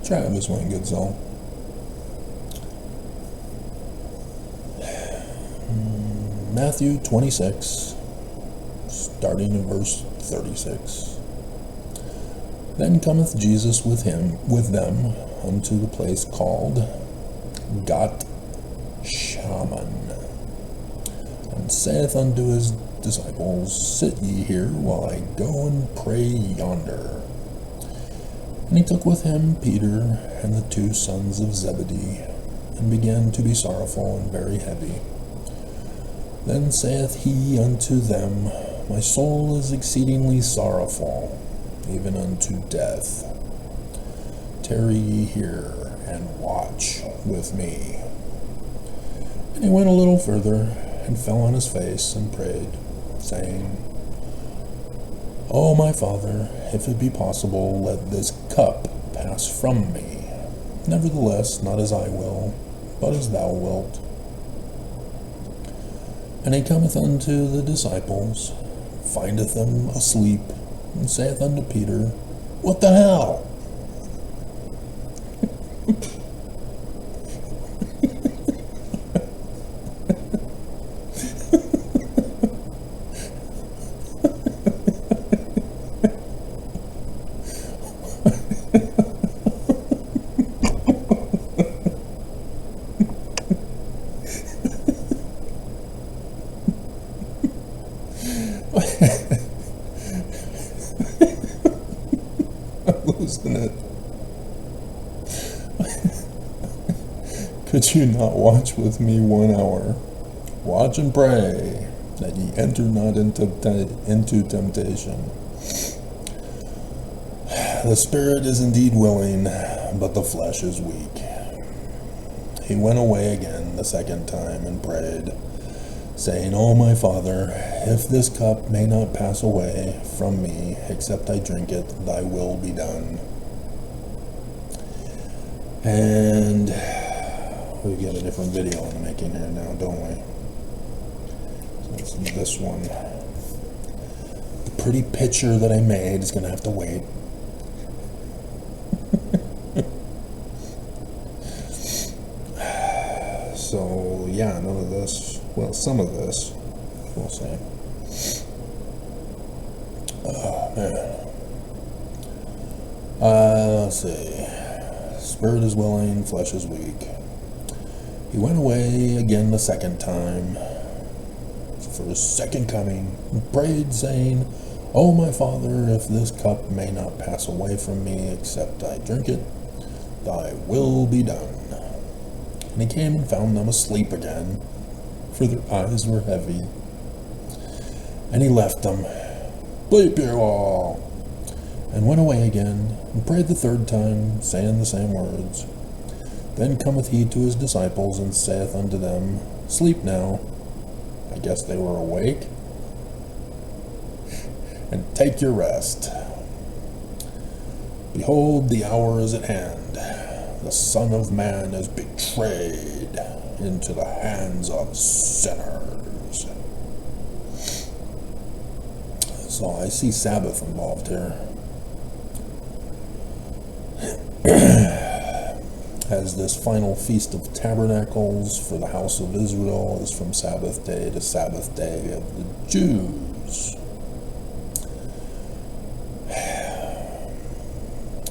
Travis went good soul. Matthew 26, starting in verse 36. Then cometh Jesus with them unto the place called Got Shaman, and saith unto his disciples, Sit ye here, while I go and pray yonder. And he took with him Peter and the 2 sons of Zebedee, and began to be sorrowful and very heavy. Then saith he unto them, My soul is exceedingly sorrowful, even unto death. Tarry ye here, and watch with me. And he went a little further, and fell on his face, and prayed, saying, O my Father, if it be possible, let this cup pass from me. Nevertheless, not as I will, but as thou wilt. And he cometh unto the disciples, findeth them asleep, and saith unto Peter, What the hell? I'm losing it. Could you not watch with me 1 hour? Watch and pray, that ye enter not into temptation. The spirit is indeed willing, but the flesh is weak. He went away again the second time and prayed, saying, O my Father, if this cup may not pass away from me, except I drink it, thy will be done. And we get a different video in the making here now, don't we? So it's this one. The pretty picture that I made is going to have to wait. So, yeah, none of this. Well, some of this, we'll say. Oh, man. Let's see. Spirit is willing, flesh is weak. He went away again the second time, for his second coming, and prayed, saying, O my Father, if this cup may not pass away from me, except I drink it, thy will be done. And he came and found them asleep again, for their eyes were heavy. And he left them, Sleep you all, and went away again, and prayed the third time, saying the same words. Then cometh he to his disciples, and saith unto them, Sleep now. I guess they were awake. And take your rest. Behold, the hour is at hand. The Son of Man is betrayed into the hands of sinners. So I see Sabbath involved here. As this final Feast of Tabernacles for the house of Israel is from Sabbath day to Sabbath day of the Jews.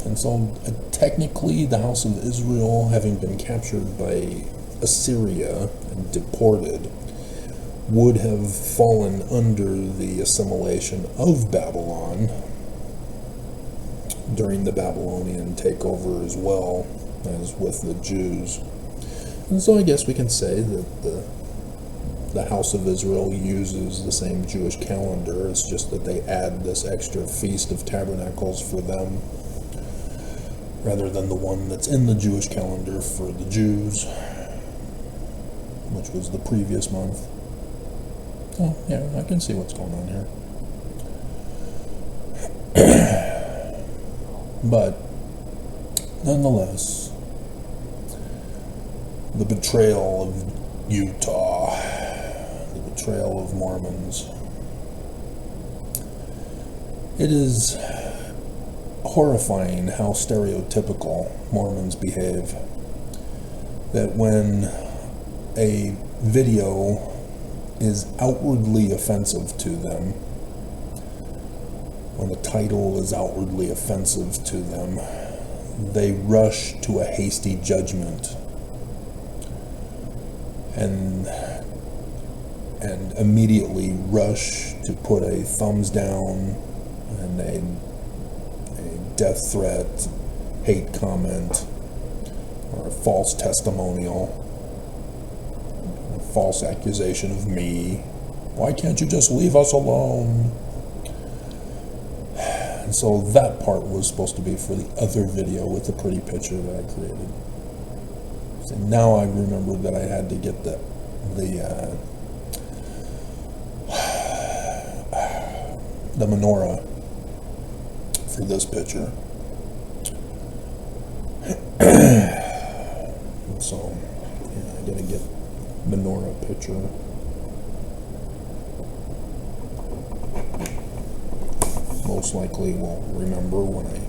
And so technically the house of Israel, having been captured by Assyria and deported, would have fallen under the assimilation of Babylon during the Babylonian takeover as well as with the Jews. And so I guess we can say that the house of Israel uses the same Jewish calendar. It's just that they add this extra Feast of Tabernacles for them rather than the one that's in the Jewish calendar for the Jews, which was the previous month. Oh, yeah, I can see what's going on here. But, nonetheless, the betrayal of Utah, the betrayal of Mormons, it is horrifying how stereotypical Mormons behave. That when a video is outwardly offensive to them, when the title is outwardly offensive to them, they rush to a hasty judgment and immediately rush to put a thumbs down and a death threat, hate comment, or a false testimonial, a false accusation of me. Why can't you just leave us alone? And so that part was supposed to be for the other video with the pretty picture that I created. So now I remembered that I had to get the menorah for this picture. So, yeah, I gotta get menorah picture. Most likely will remember when I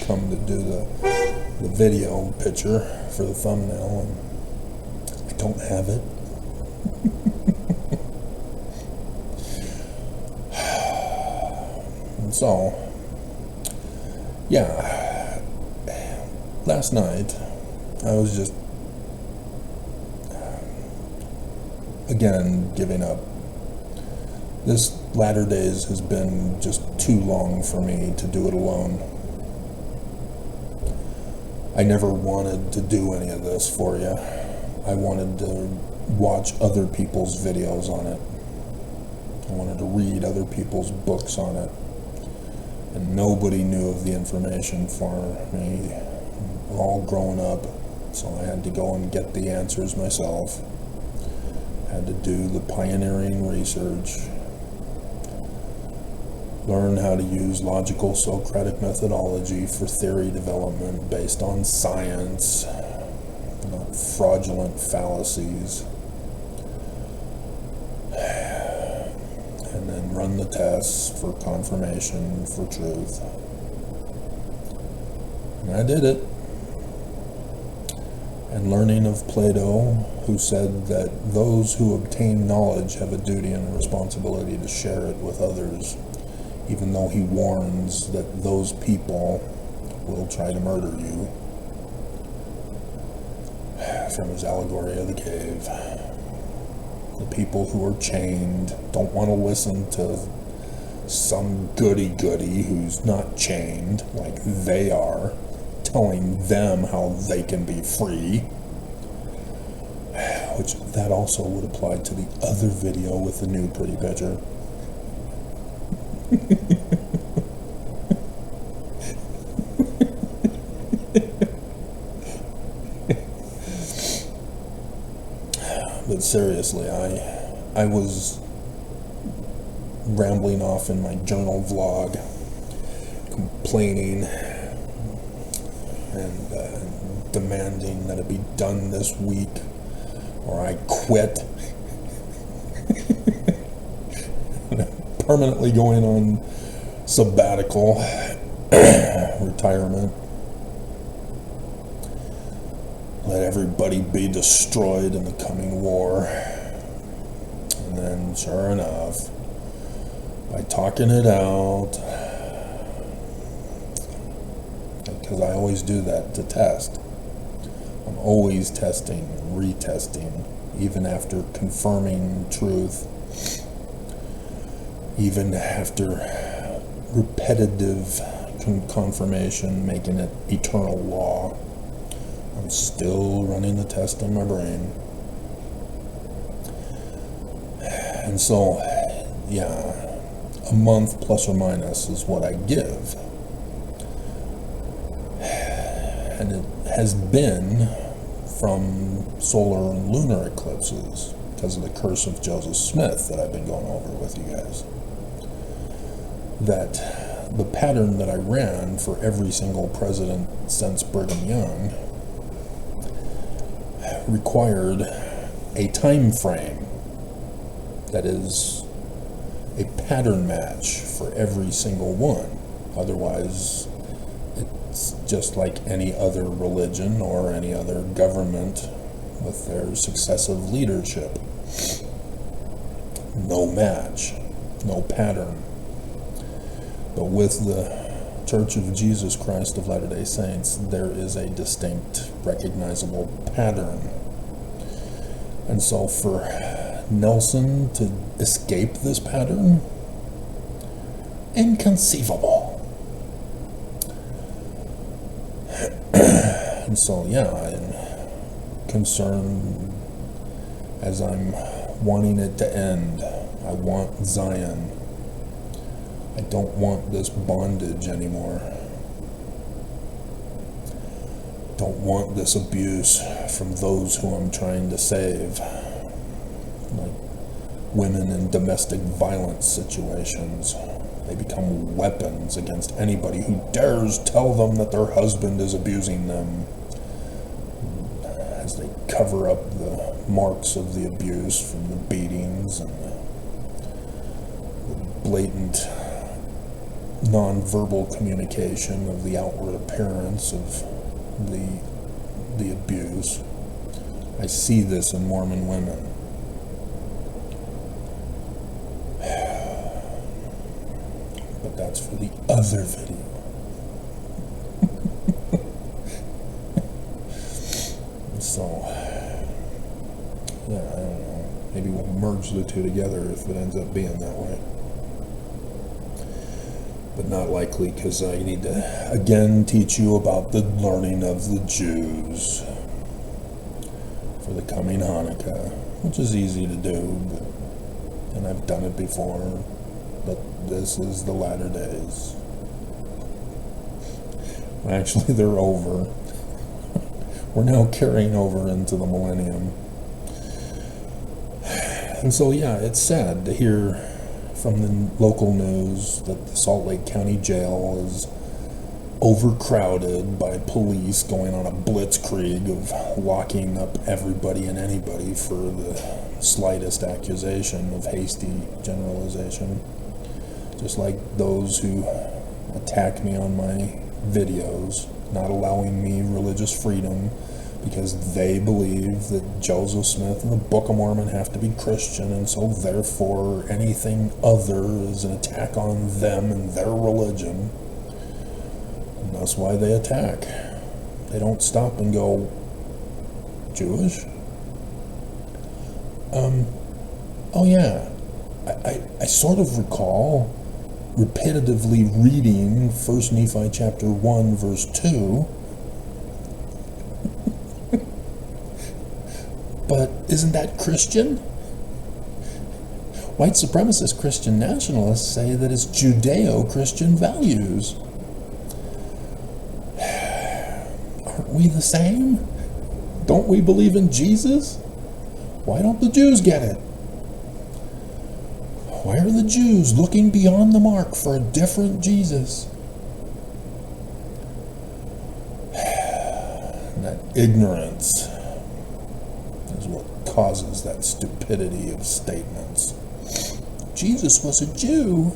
come to do the video picture for the thumbnail, and I don't have it. And so, yeah, last night I was just again giving up. This latter days has been just too long for me to do it alone. I never wanted to do any of this for you. I wanted to watch other people's videos on it. I wanted to read other people's books on it. And nobody knew of the information for me. We're all grown up, so I had to go and get the answers myself. I had to do the pioneering research. Learn how to use logical Socratic methodology for theory development based on science, not fraudulent fallacies. And then run the tests for confirmation for truth. And I did it. And learning of Plato, who said that those who obtain knowledge have a duty and a responsibility to share it with others, even though he warns that those people will try to murder you. From his allegory of the cave. The people who are chained don't want to listen to some goody-goody who's not chained like they are, telling them how they can be free. Which that also would apply to the other video with the new pretty picture. But seriously, I was rambling off in my journal vlog, complaining and demanding that it be done this week or I quit. Permanently going on sabbatical, retirement. Let everybody be destroyed in the coming war. And then, sure enough, by talking it out, because I always do that to test. I'm always testing, retesting, even after confirming truth. Even after repetitive confirmation, making it eternal law, I'm still running the test in my brain. And so, yeah, a month plus or minus is what I give. And it has been from solar and lunar eclipses because of the curse of Joseph Smith that I've been going over with you guys. That the pattern that I ran for every single president since Brigham Young required a time frame that is a pattern match for every single one. Otherwise, it's just like any other religion or any other government with their successive leadership. No match, no pattern. But with the Church of Jesus Christ of Latter-day Saints, there is a distinct, recognizable pattern. And so for Nelson to escape this pattern, inconceivable. And so, yeah, I'm concerned as I'm wanting it to end. I want Zion. I don't want this bondage anymore. Don't want this abuse from those who I'm trying to save. Like women in domestic violence situations. They become weapons against anybody who dares tell them that their husband is abusing them, as they cover up the marks of the abuse from the beatings and the blatant non-verbal communication of the outward appearance of the abuse. I see this in Mormon women. But that's for the other video. So, yeah, I don't know. Maybe we'll merge the two together if it ends up being that way. But not likely, because I need to again teach you about the learning of the Jews for the coming Hanukkah, which is easy to do, and I've done it before, but this is the latter days. Actually, they're over. We're now carrying over into the millennium. And so, yeah, it's sad to hear from the local news that the Salt Lake County Jail is overcrowded by police going on a blitzkrieg of locking up everybody and anybody for the slightest accusation of hasty generalization. Just like those who attack me on my videos, not allowing me religious freedom because they believe that Joseph Smith and the Book of Mormon have to be Christian, and so therefore anything other is an attack on them and their religion. And that's why they attack. They don't stop and go, Jewish? Oh yeah, I sort of recall repetitively reading 1 Nephi chapter 1 verse 2. But isn't that Christian? White supremacist Christian nationalists say that it's Judeo-Christian values. Aren't we the same? Don't we believe in Jesus? Why don't the Jews get it? Why are the Jews looking beyond the mark for a different Jesus? That ignorance is what causes that stupidity of statements. Jesus was a Jew.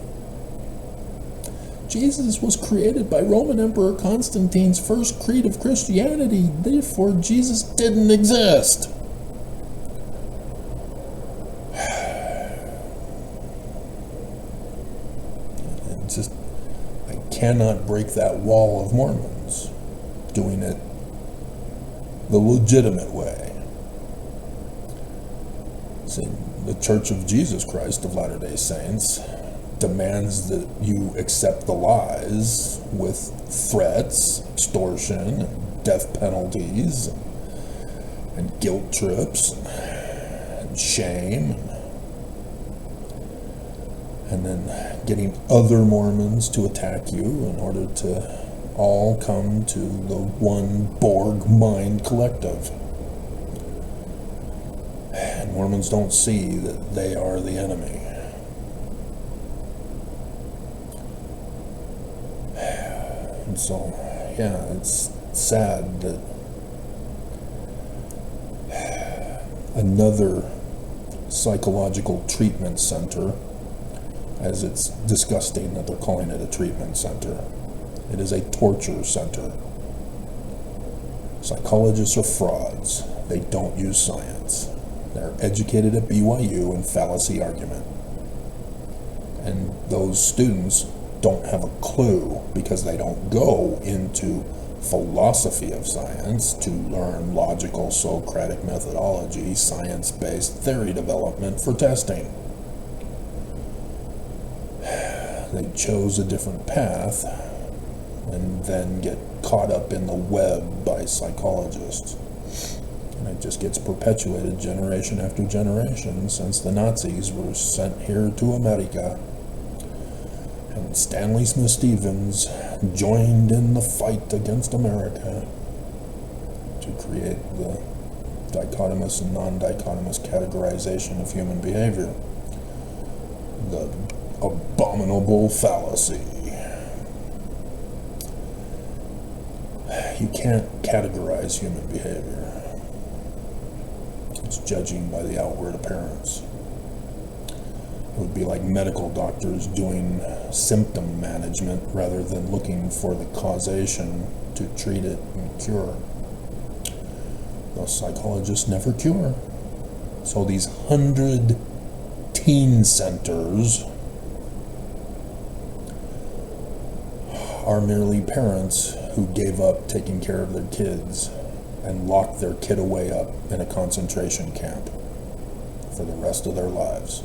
Jesus was created by Roman Emperor Constantine's first creed of Christianity. Therefore, Jesus didn't exist. It's just, I cannot break that wall of Mormons doing it the legitimate way. See, the Church of Jesus Christ of Latter-day Saints demands that you accept the lies with threats, extortion, and death penalties, and guilt trips, and shame, and then getting other Mormons to attack you in order to all come to the one Borg mind collective. And Mormons don't see that they are the enemy. And so, yeah, it's sad that another psychological treatment center, as it's disgusting that they're calling it a treatment center, It is a torture center. Psychologists are frauds. They don't use science. They're educated at BYU in fallacy argument. And those students don't have a clue because they don't go into philosophy of science to learn logical Socratic methodology, science-based theory development for testing. They chose a different path and then get caught up in the web by psychologists. And it just gets perpetuated generation after generation since the Nazis were sent here to America. And Stanley Smith Stevens joined in the fight against America to create the dichotomous and non-dichotomous categorization of human behavior. The abominable fallacy. You can't categorize human behavior. It's judging by the outward appearance. It would be like medical doctors doing symptom management rather than looking for the causation to treat it and cure. Those psychologists never cure. So these 100 teen centers are merely parents who gave up taking care of their kids and locked their kid away up in a concentration camp for the rest of their lives.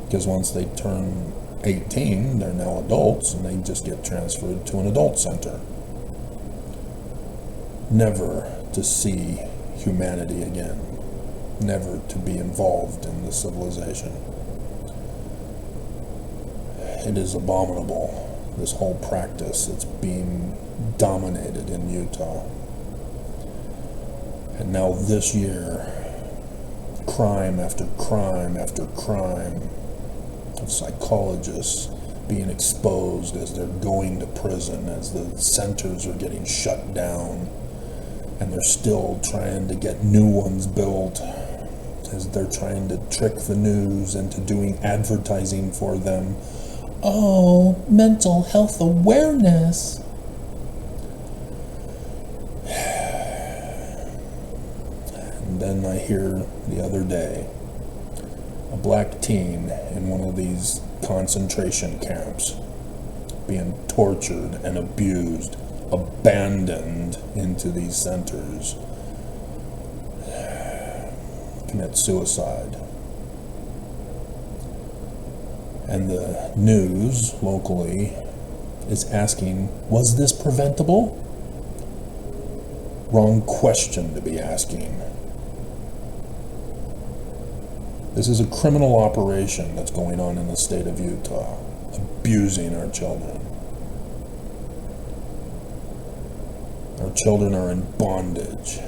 Because once they turn 18, they're now adults and they just get transferred to an adult center. Never to see humanity again. Never to be involved in the civilization. It is abominable, this whole practice that's being dominated in Utah. And now this year, crime after crime after crime of psychologists being exposed as they're going to prison, as the centers are getting shut down, and they're still trying to get new ones built, as they're trying to trick the news into doing advertising for them. Oh, mental health awareness. And then I hear the other day a black teen in one of these concentration camps being tortured and abused, abandoned into these centers, commit suicide. And the news locally is asking, was this preventable? Wrong question to be asking. This is a criminal operation that's going on in the state of Utah, abusing our children. Our children are in bondage,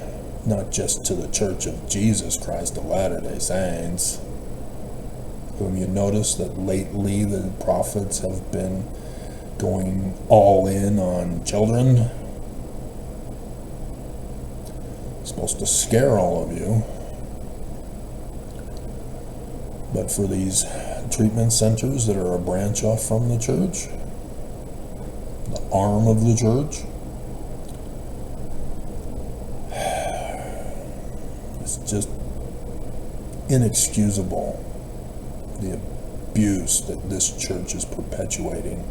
not just to the Church of Jesus Christ of Latter-day Saints, whom you notice that lately the prophets have been going all in on children. It's supposed to scare all of you. But for these treatment centers that are a branch off from the church, the arm of the church, it's just inexcusable, the abuse that this church is perpetuating,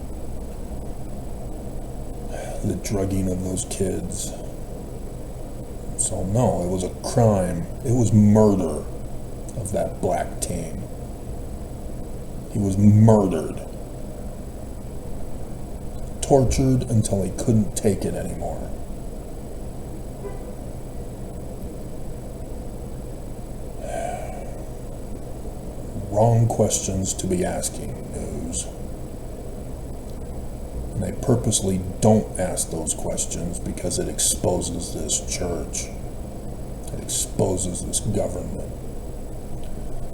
the drugging of those kids. So no, it was a crime. It was murder of that black teen. He was murdered, tortured until he couldn't take it anymore. Wrong questions to be asking, news. And they purposely don't ask those questions because it exposes this church. It exposes this government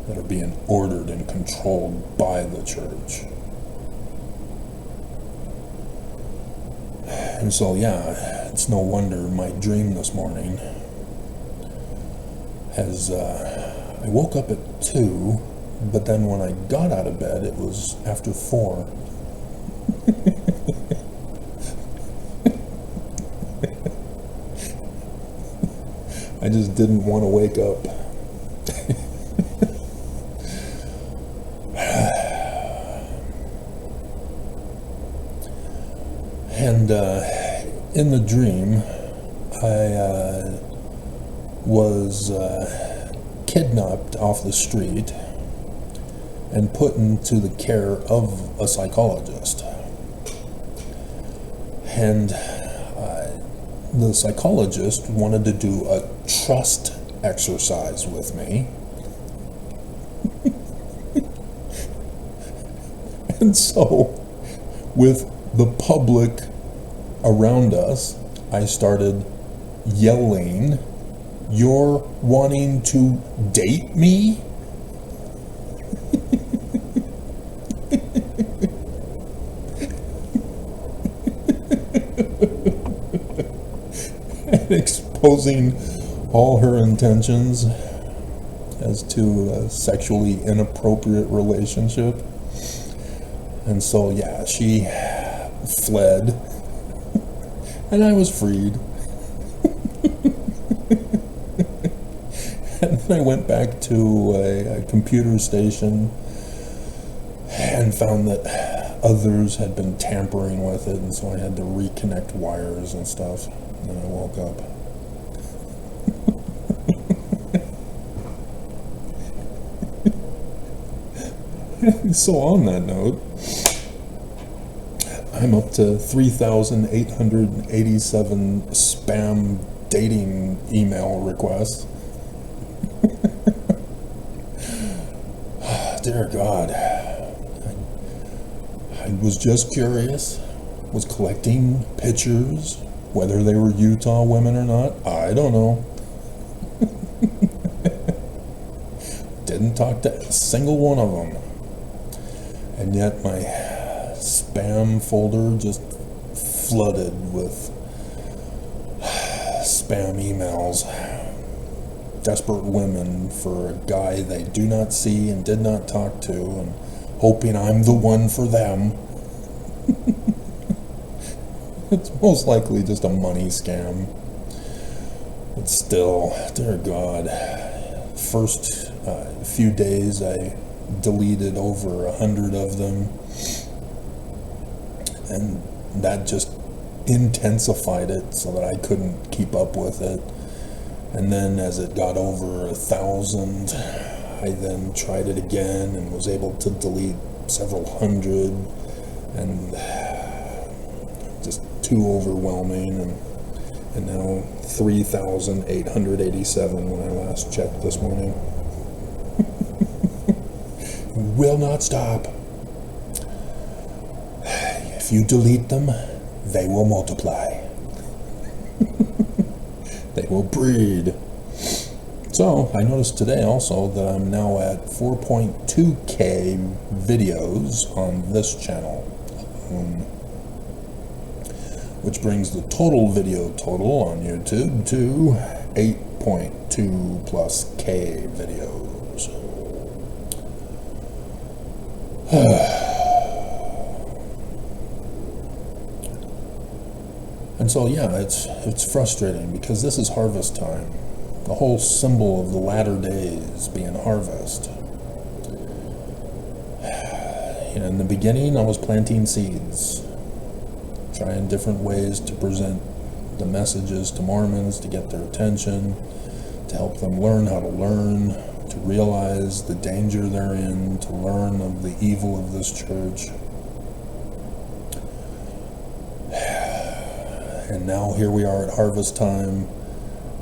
that are being ordered and controlled by the church. And so, yeah, it's no wonder my dream this morning has, I woke up at 2, but then when I got out of bed, it was after 4. I just didn't want to wake up. And in the dream, I was kidnapped off the street and put into the care of a psychologist. And the psychologist wanted to do a trust exercise with me. And so, with the public around us, I started yelling, "You're wanting to date me?" And exposing all her intentions as to a sexually inappropriate relationship. And so, yeah, she fled, and I was freed. And then I went back to a computer station and found that others had been tampering with it, and so I had to reconnect wires and stuff. And then I woke up. So on that note, I'm up to 3,887 spam dating email requests. Dear God. I was just curious, was collecting pictures, whether they were Utah women or not, I don't know. Didn't talk to a single one of them. And yet my spam folder just flooded with spam emails. Desperate women for a guy they do not see and did not talk to, and hoping I'm the one for them. It's most likely just a money scam. But still, dear God, first few days I deleted over 100 of them, and that just intensified it so that I couldn't keep up with it. And then as it got over 1,000, I then tried it again and was able to delete several hundred, and just too overwhelming. And now 3,887 when I last checked this morning. Will not stop. If you delete them, they will multiply. They will breed. So, I noticed today also that I'm now at 4.2K videos on this channel, which brings the total video total on YouTube to 8.2 plus K videos. And so, yeah, it's frustrating because this is harvest time. The whole symbol of the latter days being harvest. In the beginning, I was planting seeds, trying different ways to present the messages to Mormons to get their attention, to help them learn how to learn, to realize the danger they're in, to learn of the evil of this church. And now here we are at harvest time,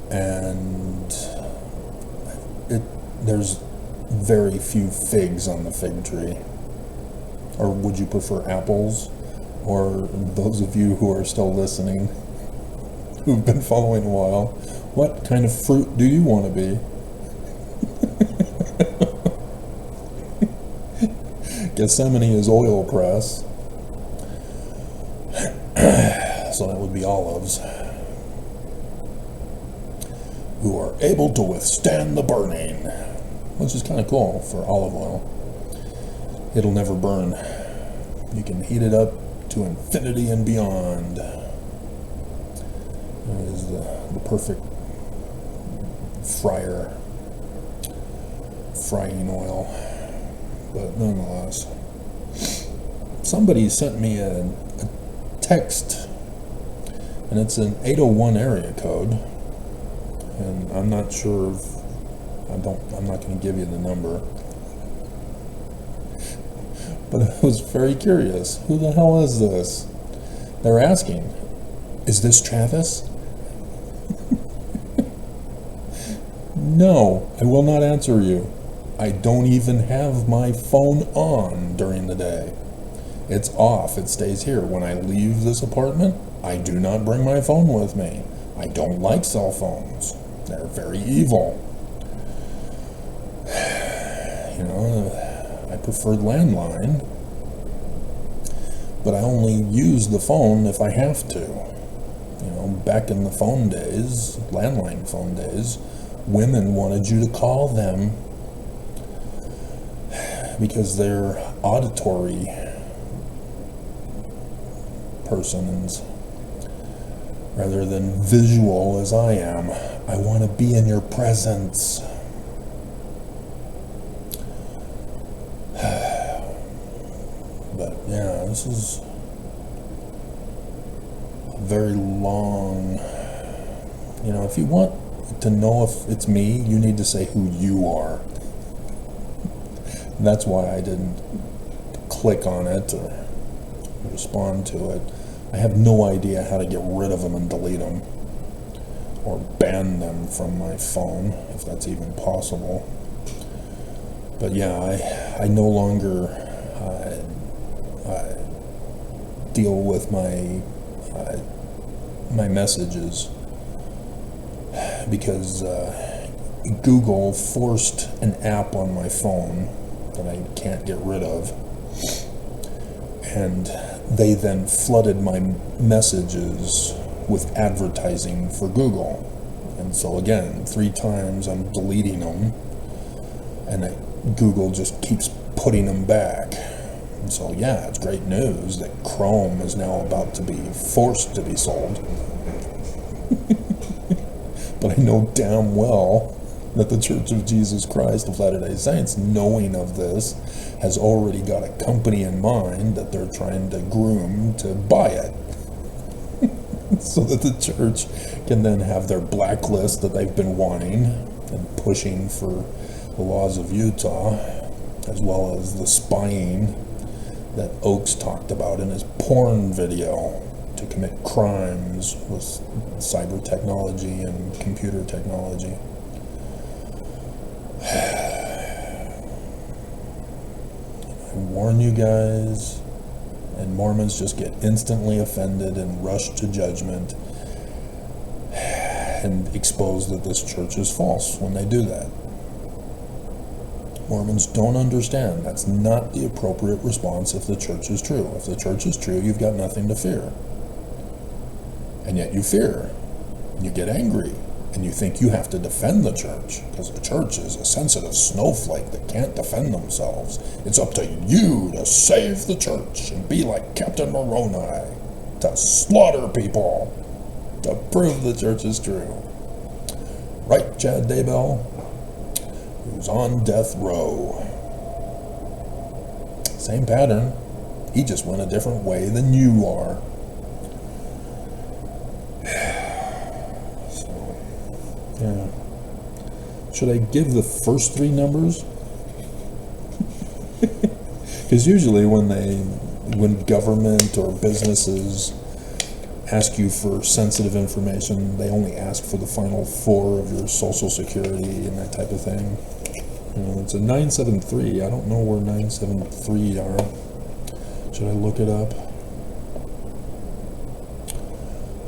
and there's very few figs on the fig tree. Or would you prefer apples? Or those of you who are still listening, who've been following a while, what kind of fruit do you want to be? Gethsemane is oil press. So that would be olives, who are able to withstand the burning, which is kind of cool for olive oil. It'll never burn. You can heat it up to infinity and beyond. It is the perfect frying oil. But nonetheless, somebody sent me a text, and it's an 801 area code, and I'm not sure if, I'm not going to give you the number, but I was very curious. Who the hell is this? They're asking, is this Travis? No, I will not answer you. I don't even have my phone on during the day. It's off. It stays here. When I leave this apartment, I do not bring my phone with me. I don't like cell phones. They're very evil. You know, I prefer landline, but I only use the phone if I have to. You know, back in the phone days, landline phone days, women wanted you to call them because they're auditory persons rather than visual as I am. I want to be in your presence. But yeah, this is very long. You know, if you want to know if it's me, you need to say who you are. That's why I didn't click on it or respond to it. I have no idea how to get rid of them and delete them or ban them from my phone, if that's even possible. But yeah, I no longer deal with my messages because Google forced an app on my phone that I can't get rid of, and they then flooded my messages with advertising for Google. And so again, 3 times I'm deleting them, and Google just keeps putting them back. And so yeah, it's great news that Chrome is now about to be forced to be sold. But I know damn well that the Church of Jesus Christ of Latter-day Saints, knowing of this, has already got a company in mind that they're trying to groom to buy it. So that the church can then have their blacklist that they've been wanting and pushing for the laws of Utah, as well as the spying that Oaks talked about in his porn video to commit crimes with cyber technology and computer technology. I warn you guys, and Mormons just get instantly offended and rush to judgment and expose that this church is false when they do that. Mormons don't understand that's not the appropriate response if the church is true. If the church is true, you've got nothing to fear. And yet you fear, and you get angry, and you think you have to defend the church, because the church is a sensitive snowflake that can't defend themselves. It's up to you to save the church and be like Captain Moroni, to slaughter people, to prove the church is true. Right, Chad Daybell? Who's on death row. Same pattern. He just went a different way than you are. Yeah. Should I give the first 3 numbers? Because usually when government or businesses ask you for sensitive information, they only ask for the final 4 of your social security and that type of thing. You know, it's a 973. I don't know where 973 are. Should I look it up?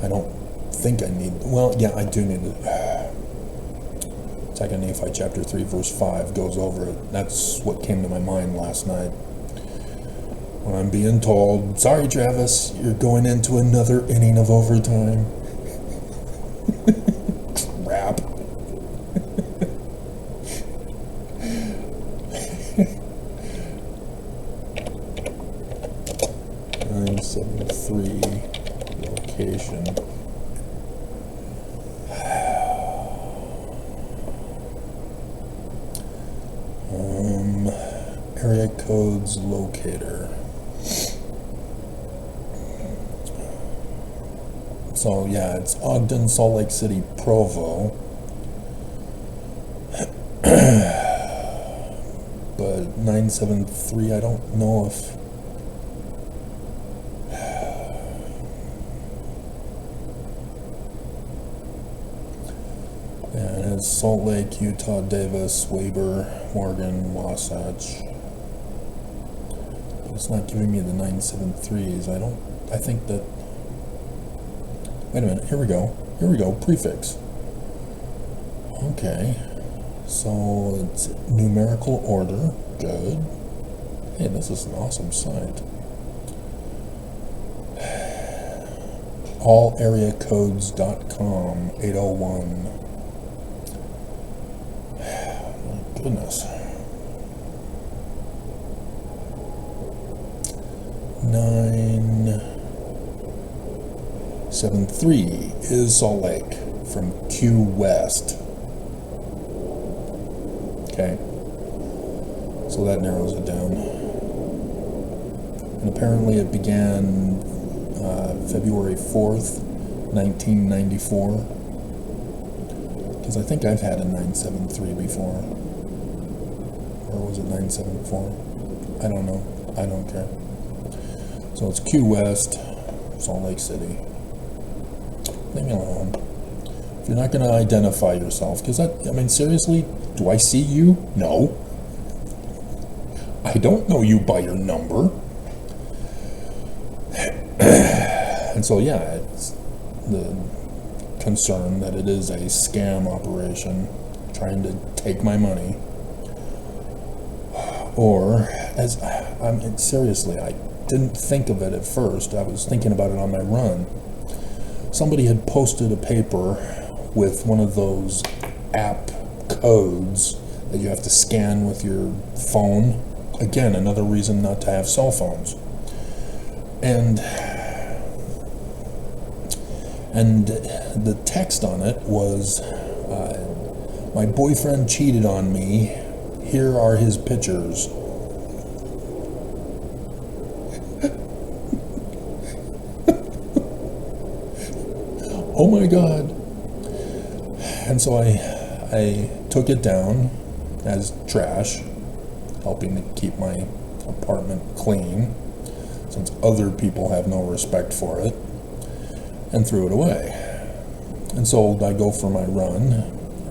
I don't think I need. Well, yeah, I do need it. 2 Nephi chapter 3 verse 5 goes over it. That's what came to my mind last night when I'm being told, sorry Travis, you're going into another inning of overtime. Crap. Location. Area codes locator. So yeah, it's Ogden, Salt Lake City, Provo. But 973, I don't know if... Yeah, it has Salt Lake, Utah, Davis, Weber, Morgan, Wasatch. But it's not giving me the 973s. I think that... Wait a minute, here we go, prefix. Okay, so it's numerical order, good. Hey, this is an awesome site. allareacodes.com, 801. My goodness. 973 is Salt Lake from Q West. Okay, so that narrows it down. And apparently it began February 4th, 1994. Because I think I've had a 973 before. Or was it 974? I don't know. I don't care. So it's Q West, Salt Lake City. Leave me alone. If you're not going to identify yourself, because I mean, seriously, do I see you? No. I don't know you by your number. And so, yeah, it's the concern that it is a scam operation trying to take my money. Or, I mean, seriously, I didn't think of it at first. I was thinking about it on my run. Somebody had posted a paper with one of those app codes that you have to scan with your phone. Again, another reason not to have cell phones. And the text on it was, my boyfriend cheated on me. Here are his pictures. Oh my God. And so I took it down as trash, helping to keep my apartment clean, since other people have no respect for it, and threw it away. And so I go for my run,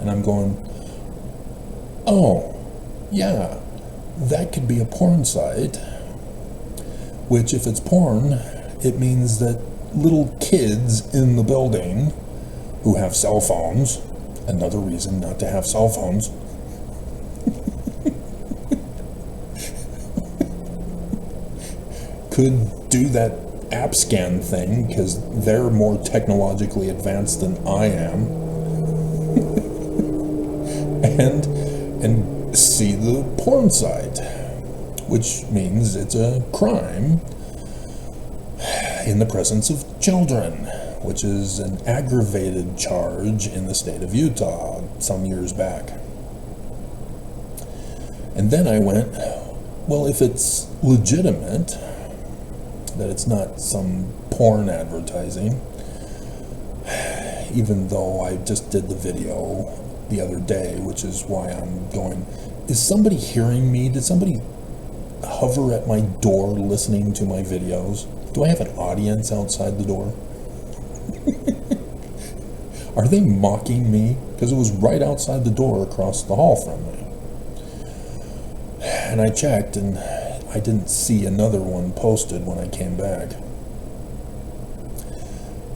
and I'm going, oh, yeah, that could be a porn site, which if it's porn, it means that little kids in the building who have cell phones, another reason not to have cell phones, could do that app scan thing because they're more technologically advanced than I am, and see the porn site, which means it's a crime in the presence of children, which is an aggravated charge in the state of Utah some years back. And then I went, well, if it's legitimate, that it's not some porn advertising, even though I just did the video the other day, which is why I'm going, is somebody hearing me? Did somebody hover at my door listening to my videos? Do I have an audience outside the door? Are they mocking me? Because it was right outside the door across the hall from me. And I checked, and I didn't see another one posted when I came back.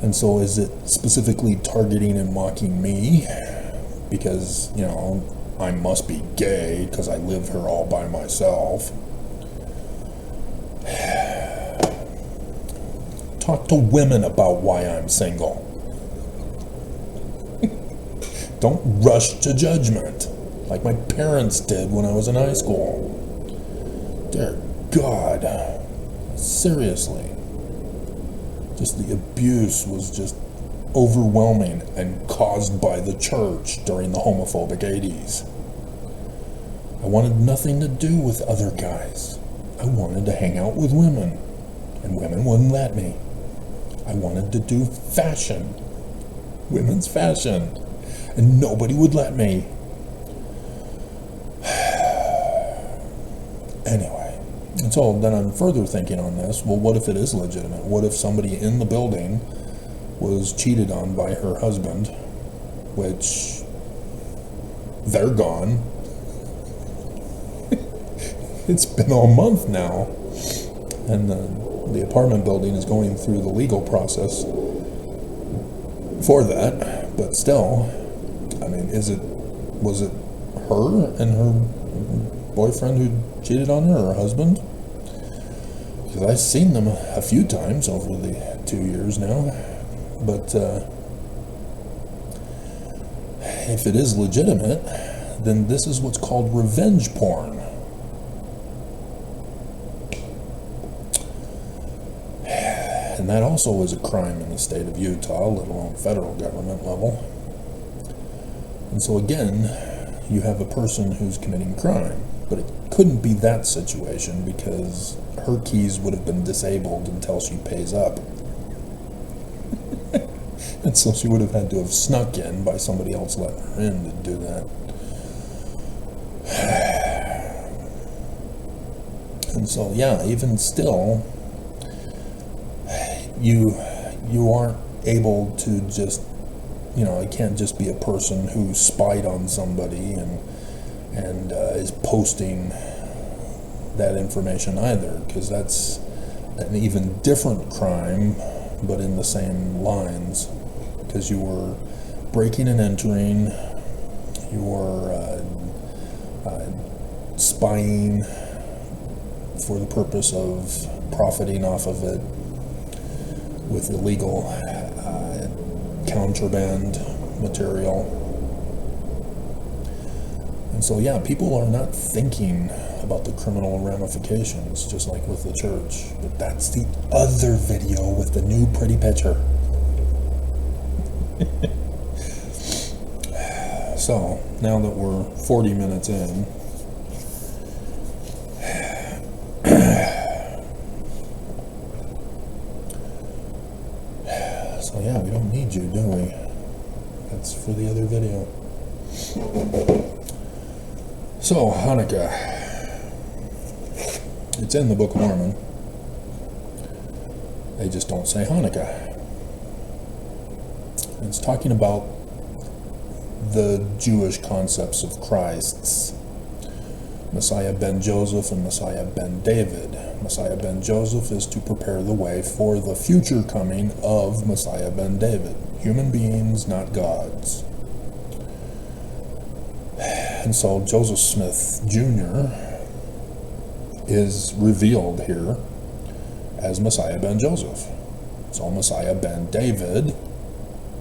And so is it specifically targeting and mocking me? Because, you know, I must be gay because I live here all by myself. Talk to women about why I'm single. Don't rush to judgment like my parents did when I was in high school. Dear God, seriously. Just the abuse was just overwhelming and caused by the church during the homophobic 80s. I wanted nothing to do with other guys. I wanted to hang out with women, and women wouldn't let me. I wanted to do fashion, women's fashion, and nobody would let me. Anyway, and so then I'm further thinking on this, well, what if it is legitimate? What if somebody in the building was cheated on by her husband, which they're gone? It's been a month now, and the apartment building is going through the legal process for that. But still, I mean, was it her and her boyfriend who cheated on her, or her husband? Because I've seen them a few times over the 2 years now. But if it is legitimate, then this is what's called revenge porn. And that also is a crime in the state of Utah, let alone federal government level. And so again, you have a person who's committing crime, but it couldn't be that situation because her keys would have been disabled until she pays up. And so she would have had to have snuck in by somebody else letting her in to do that. And so, yeah, even still, you aren't able to just, it can't just be a person who spied on somebody and is posting that information either, because that's an even different crime, but in the same lines, because you were breaking and entering, you were spying for the purpose of profiting off of it with illegal contraband material. And so, yeah, people are not thinking about the criminal ramifications, just like with the church. But that's the other video with the new pretty picture. So, now that we're 40 minutes in, so yeah, we don't need you, do we? That's for the other video. So, Hanukkah. It's in the Book of Mormon. They just don't say Hanukkah. It's talking about the Jewish concepts of Christ's Messiah ben Joseph and Messiah ben David. Messiah ben Joseph is to prepare the way for the future coming of Messiah ben David. Human beings, not gods. And so Joseph Smith Jr. is revealed here as Messiah ben Joseph. So Messiah ben David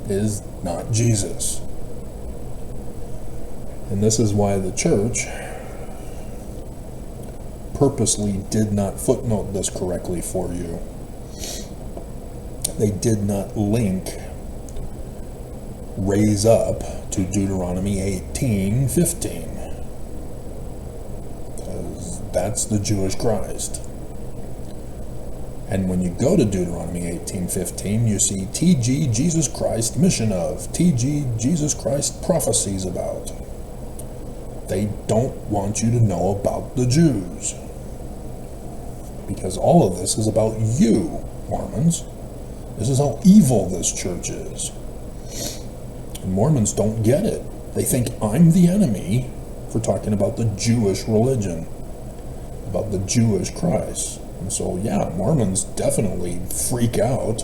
is not Jesus. And this is why the church purposely did not footnote this correctly for you. They did not link raise up to Deuteronomy 18:15, because that's the Jewish Christ. And when you go to Deuteronomy 18:15, you see TG Jesus Christ mission of, TG Jesus Christ prophecies about. They don't want you to know about the Jews, because all of this is about you, Mormons. This is how evil this church is. And Mormons don't get it. They think I'm the enemy for talking about the Jewish religion, about the Jewish Christ. And so, yeah, Mormons definitely freak out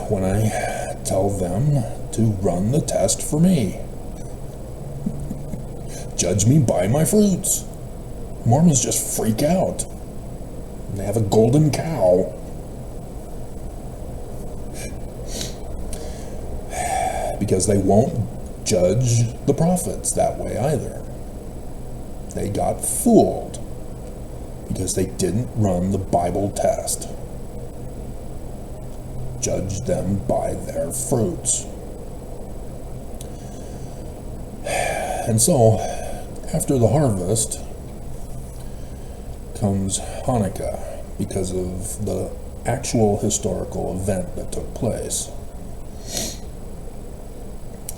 when I tell them to run the test for me. Judge me by my fruits. Mormons just freak out. They have a golden cow. Because they won't judge the prophets that way either. They got fooled because they didn't run the Bible test. Judge them by their fruits. And so, After the harvest comes Hanukkah, because of the actual historical event that took place.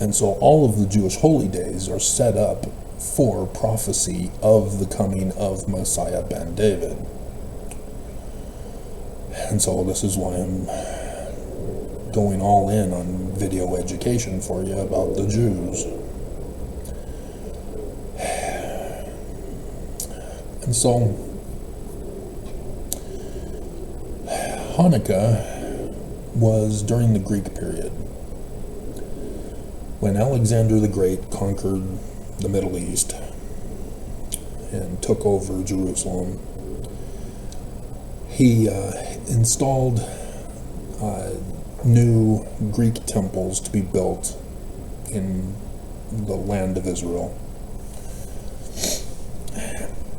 And so all of the Jewish holy days are set up for prophecy of the coming of Messiah ben David. And so this is why I'm going all in on video education for you about the Jews. And so Hanukkah was during the Greek period, when Alexander the Great conquered the Middle East and took over Jerusalem. He installed new Greek temples to be built in the land of Israel.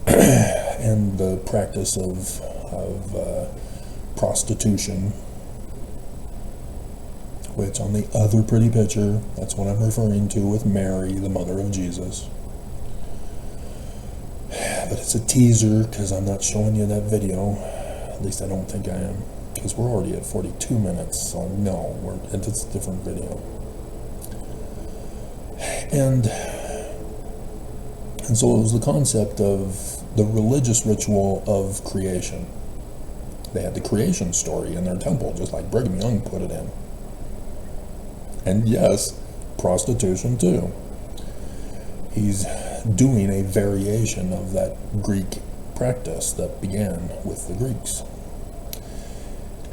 And the practice of prostitution, which on the other pretty picture, that's what I'm referring to with Mary, the mother of Jesus. But it's a teaser because I'm not showing you that video. At least I don't think I am, because we're already at 42 minutes, so no, it's a different video. And so it was the concept of the religious ritual of creation. They had the creation story in their temple, just like Brigham Young put it in. And yes, prostitution too. He's doing a variation of that Greek practice that began with the Greeks.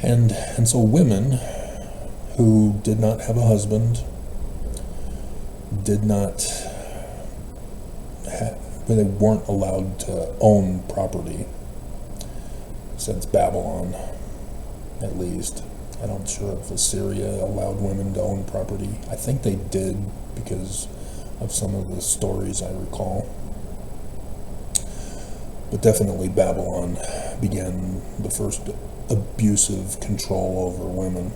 And so women who did not have a husband, they weren't allowed to own property since Babylon, at least. I'm not sure if Assyria allowed women to own property. I think they did because of some of the stories I recall. But definitely Babylon began the first abusive control over women.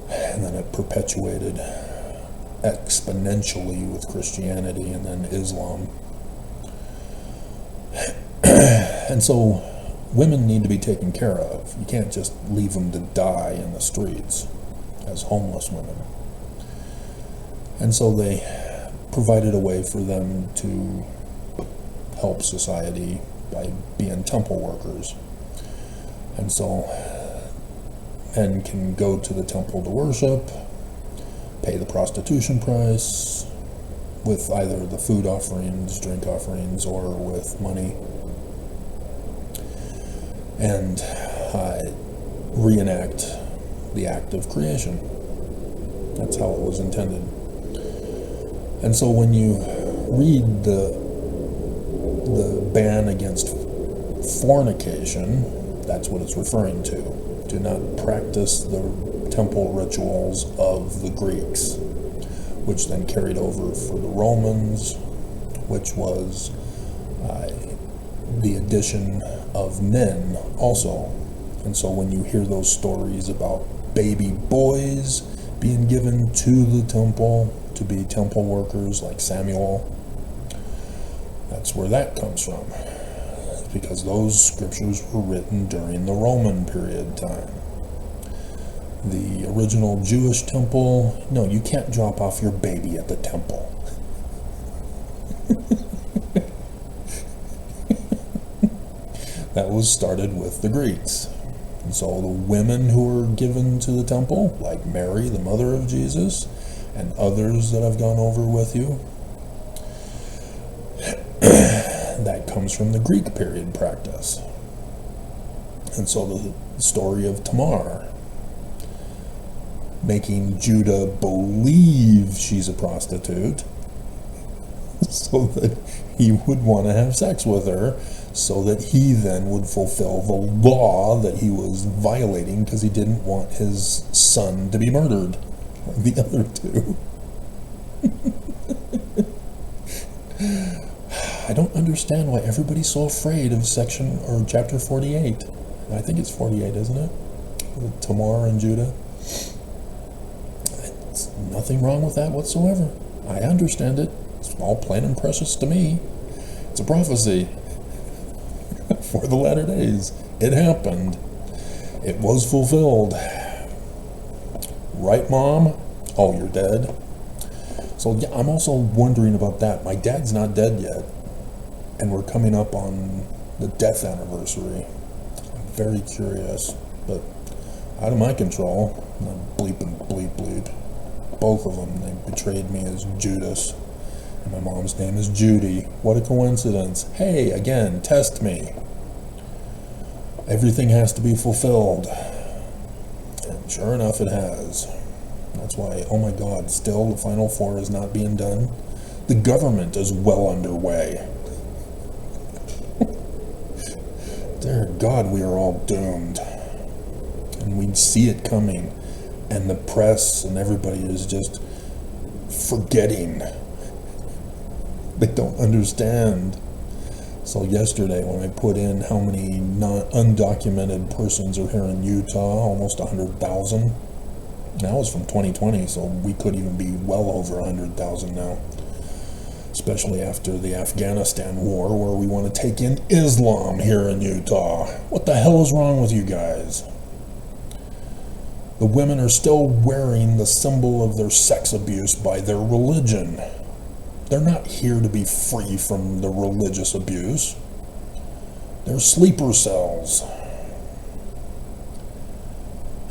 And then it perpetuated exponentially with Christianity and then Islam. And so women need to be taken care of. You can't just leave them to die in the streets as homeless women. And so they provided a way for them to help society by being temple workers. And so men can go to the temple to worship, pay the prostitution price with either the food offerings, drink offerings, or with money, and reenact the act of creation. That's how it was intended. And so when you read the ban against fornication, that's what it's referring to. Do not practice the temple rituals of the Greeks, which then carried over for the Romans, which was the addition of men also. And so when you hear those stories about baby boys being given to the temple to be temple workers like Samuel, that's where that comes from. It's because those scriptures were written during the Roman period time. The original Jewish temple, no, you can't drop off your baby at the temple. That was started with the Greeks. And so the women who were given to the temple, like Mary, the mother of Jesus, and others that I've gone over with you, that comes from the Greek period practice. And so the story of Tamar, making Judah believe she's a prostitute so that he would want to have sex with her, so that he then would fulfill the law that he was violating because he didn't want his son to be murdered like the other two. I don't understand why everybody's so afraid of section or chapter 48. I think it's 48, isn't it? With Tamar and Judah. There's nothing wrong with that whatsoever. I understand it. It's all plain and precious to me. It's a prophecy for the latter days. It happened. It was fulfilled. Right, Mom? Oh, you're dead? So yeah, I'm also wondering about that. My dad's not dead yet, and we're coming up on the death anniversary. I'm very curious, but out of my control. Bleep and bleep bleep. Both of them. They betrayed me as Judas, and my mom's name is Judy. What a coincidence. Hey, again, test me. Everything has to be fulfilled. And sure enough, it has. That's why, oh my God, still the Final Four is not being done. The government is well underway. Dear God, we are all doomed. And we see it coming. And the press and everybody is just forgetting. They don't understand. So yesterday when I put in how many undocumented persons are here in Utah, almost 100,000. That was from 2020, so we could even be well over 100,000 now. Especially after the Afghanistan war, where we want to take in Islam here in Utah. What the hell is wrong with you guys? The women are still wearing the symbol of their sex abuse by their religion. They're not here to be free from the religious abuse. They're sleeper cells.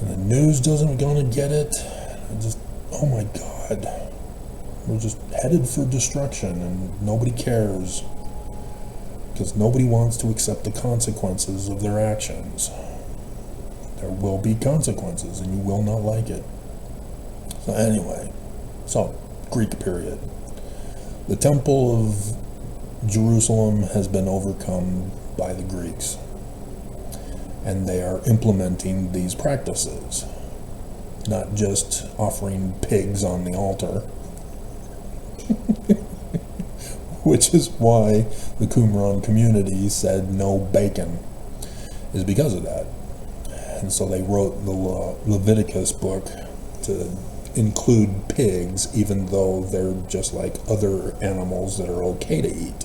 And the news doesn't gonna get it. Oh my God. We're just headed for destruction, and nobody cares. Because nobody wants to accept the consequences of their actions. There will be consequences, and you will not like it. So anyway, Greek period. The Temple of Jerusalem has been overcome by the Greeks, and they are implementing these practices, not just offering pigs on the altar, which is why the Qumran community said no bacon, is because of that. And so they wrote the Leviticus book to include pigs, even though they're just like other animals that are okay to eat,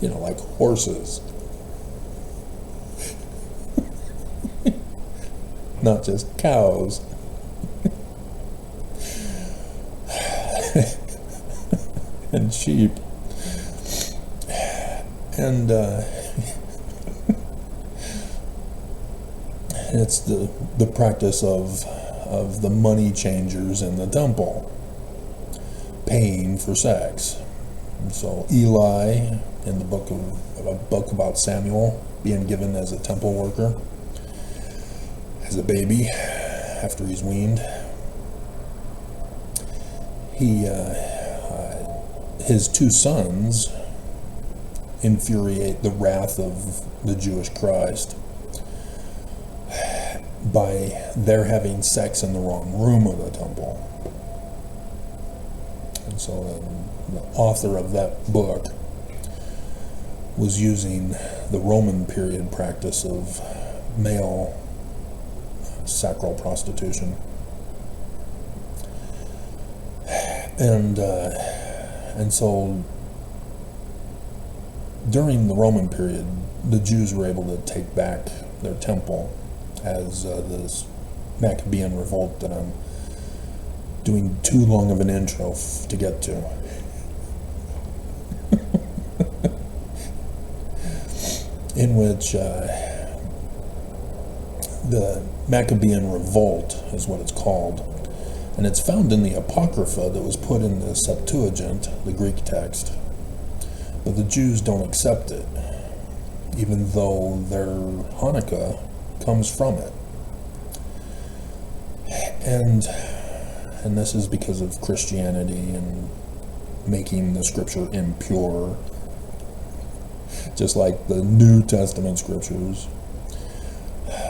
like horses. Not just cows. And sheep. And it's the practice of the money changers in the temple paying for sex. And so Eli, in the book of a book about Samuel being given as a temple worker, as a baby after he's weaned, his two sons infuriate the wrath of the Jewish Christ by their having sex in the wrong room of the temple. And so the author of that book was using the Roman period practice of male sacral prostitution. And so during the Roman period, the Jews were able to take back their temple, as this Maccabean revolt that I'm doing too long of an intro to get to. In which the Maccabean revolt is what it's called, and it's found in the Apocrypha that was put in the Septuagint, the Greek text, but the Jews don't accept it, even though their Hanukkah comes from it. And this is because of Christianity and making the scripture impure, just like the New Testament scriptures.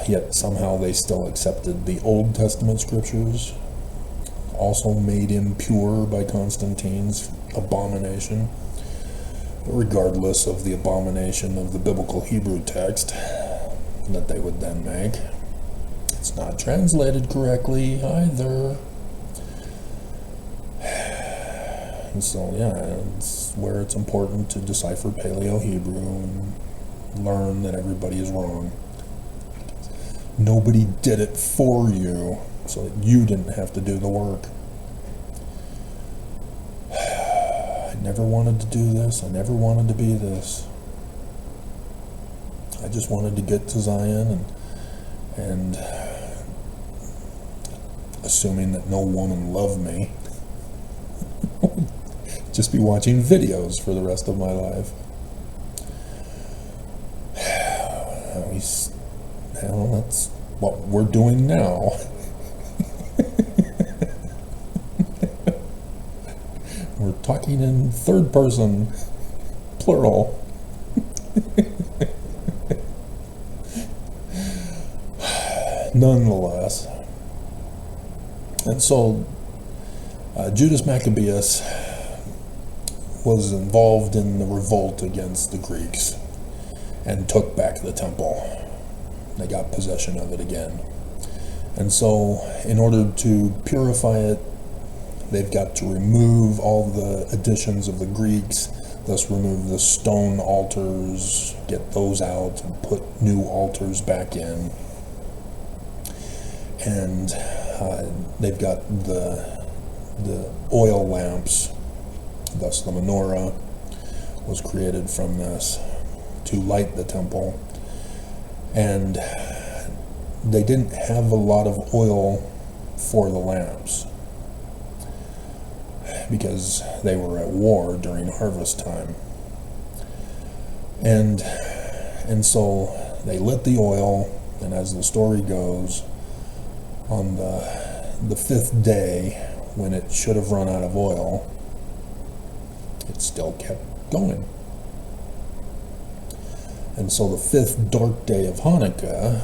Yet somehow they still accepted the Old Testament scriptures, also made impure by Constantine's abomination. But regardless of the abomination of the biblical Hebrew text that they would then make, it's not translated correctly either. And so, yeah, it's where it's important to decipher Paleo-Hebrew and learn that everybody is wrong. Nobody did it for you, so that you didn't have to do the work. I never wanted to do this. I never wanted to be this. I just wanted to get to Zion and assuming that no woman loved me, just be watching videos for the rest of my life. Well, that's what we're doing now. We're talking in third person, plural. Nonetheless. And so Judas Maccabeus was involved in the revolt against the Greeks and took back the temple. They got possession of it again. And so in order to purify it, they've got to remove all the additions of the Greeks, thus remove the stone altars, get those out, and put new altars back in. And they've got the oil lamps, thus the menorah was created from this to light the temple. And they didn't have a lot of oil for the lamps because they were at war during harvest time. And so they lit the oil, and as the story goes, on the fifth day, when it should have run out of oil, it still kept going. And so the fifth dark day of Hanukkah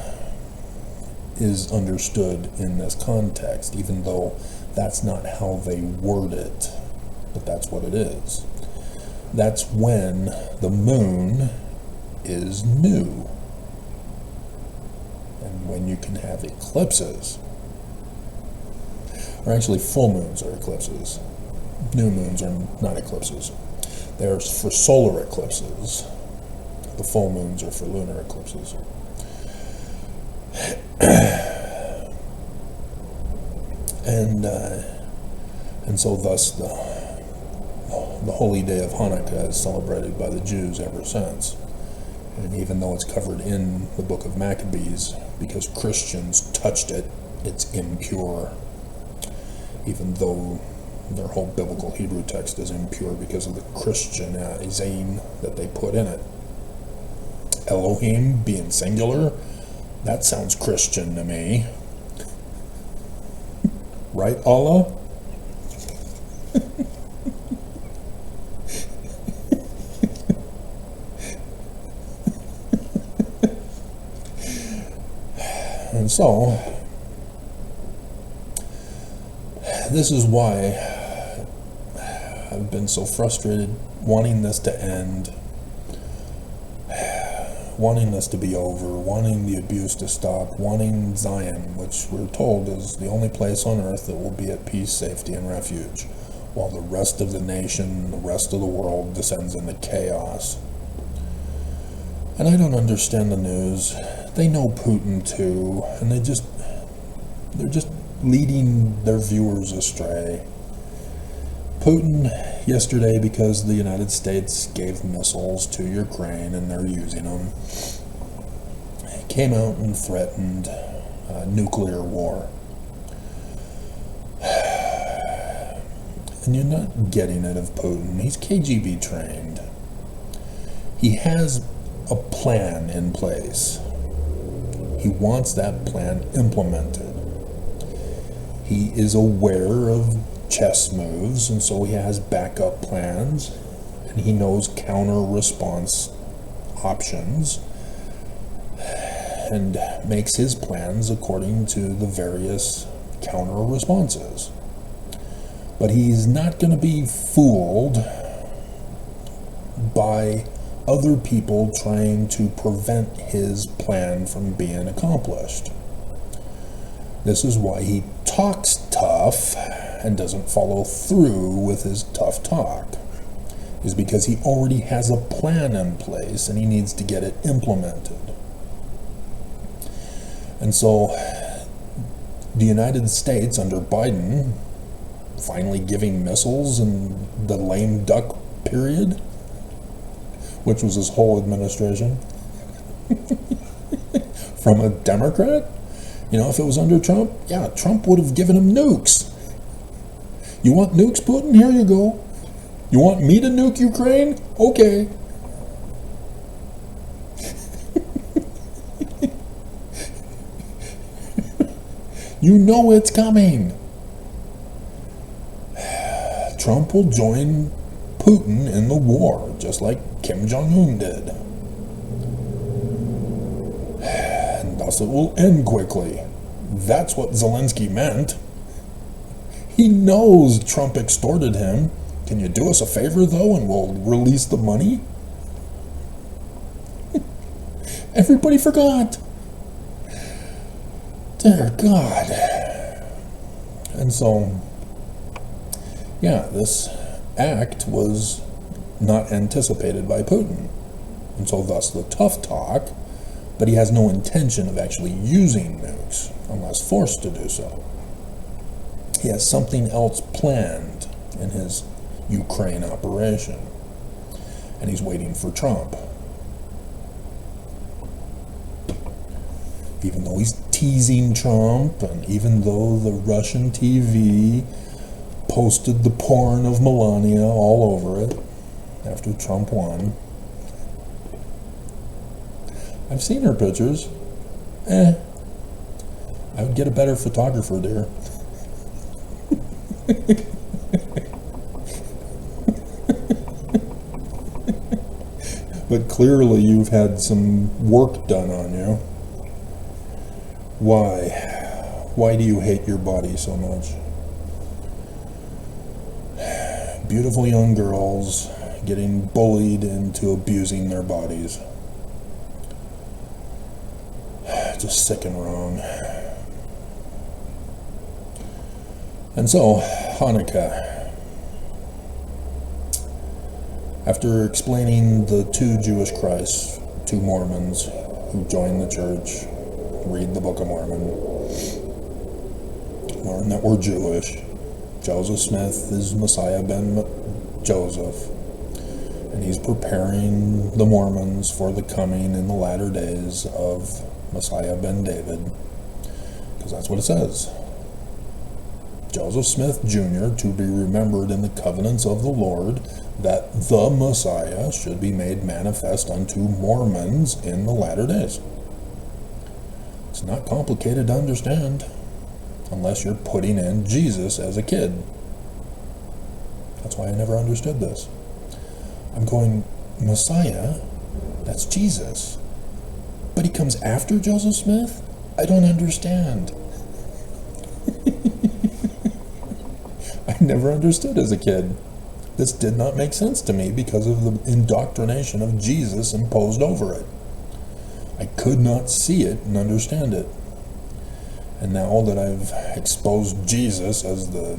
is understood in this context, even though that's not how they word it, but that's what it is. That's when the moon is new, and when you can have eclipses. Or actually, full moons are eclipses. New moons are not eclipses. They're for solar eclipses. The full moons are for lunar eclipses. And so thus the holy day of Hanukkah is celebrated by the Jews ever since. And even though it's covered in the book of Maccabees, because Christians touched it, it's impure. Even though their whole biblical Hebrew text is impure because of the Christianizing that they put in it. Elohim being singular, that sounds Christian to me. Right, Allah? And so, this is why I've been so frustrated wanting this to end, wanting this to be over, wanting the abuse to stop, wanting Zion, which we're told is the only place on earth that will be at peace, safety, and refuge, while the rest of the nation, the rest of the world descends into chaos. And I don't understand the news. They know Putin too, and they're just leading their viewers astray. Putin yesterday, because the United States gave missiles to Ukraine and they're using them, came out and threatened nuclear war. And you're not getting it of Putin. He's KGB trained. He has a plan in place. He wants that plan implemented. He is aware of chess moves, and so he has backup plans, and he knows counter-response options, and makes his plans according to the various counter-responses. But he's not going to be fooled by other people trying to prevent his plan from being accomplished. This is why he talks tough and doesn't follow through with his tough talk is because he already has a plan in place and he needs to get it implemented. And so the United States under Biden finally giving missiles in the lame duck period, which was his whole administration, from a Democrat. You know, if it was under Trump, yeah, Trump would have given him nukes. You want nukes, Putin? Here you go. You want me to nuke Ukraine? Okay. You know it's coming. Trump will join Putin in the war, just like Kim Jong-un did. And thus it will end quickly. That's what Zelensky meant. He knows Trump extorted him. Can you do us a favor, though, and we'll release the money? Everybody forgot. Dear God. And so, yeah, this act was not anticipated by Putin. And so thus the tough talk, but he has no intention of actually using nukes unless forced to do so. He has something else planned in his Ukraine operation, and he's waiting for Trump. Even though he's teasing Trump, and even though the Russian TV posted the porn of Melania all over it after Trump won. I've seen her pictures. I would get a better photographer, dear. But clearly you've had some work done on you. Why? Why do you hate your body so much? Beautiful young girls getting bullied into abusing their bodies. Just sick and wrong. And so, Hanukkah. After explaining the two Jewish Christs, two Mormons who joined the church, read the Book of Mormon, learn that we're Jewish. Joseph Smith is Messiah ben Joseph, and he's preparing the Mormons for the coming in the latter days of Messiah ben David, because that's what it says. Joseph Smith Jr. to be remembered in the covenants of the Lord, that the Messiah should be made manifest unto Mormons in the latter days. It's not complicated to understand, unless you're putting in Jesus as a kid. That's why I never understood this. I'm going, Messiah? That's Jesus. But he comes after Joseph Smith? I don't understand. I never understood as a kid. This did not make sense to me because of the indoctrination of Jesus imposed over it. I could not see it and understand it. And now that I've exposed Jesus as the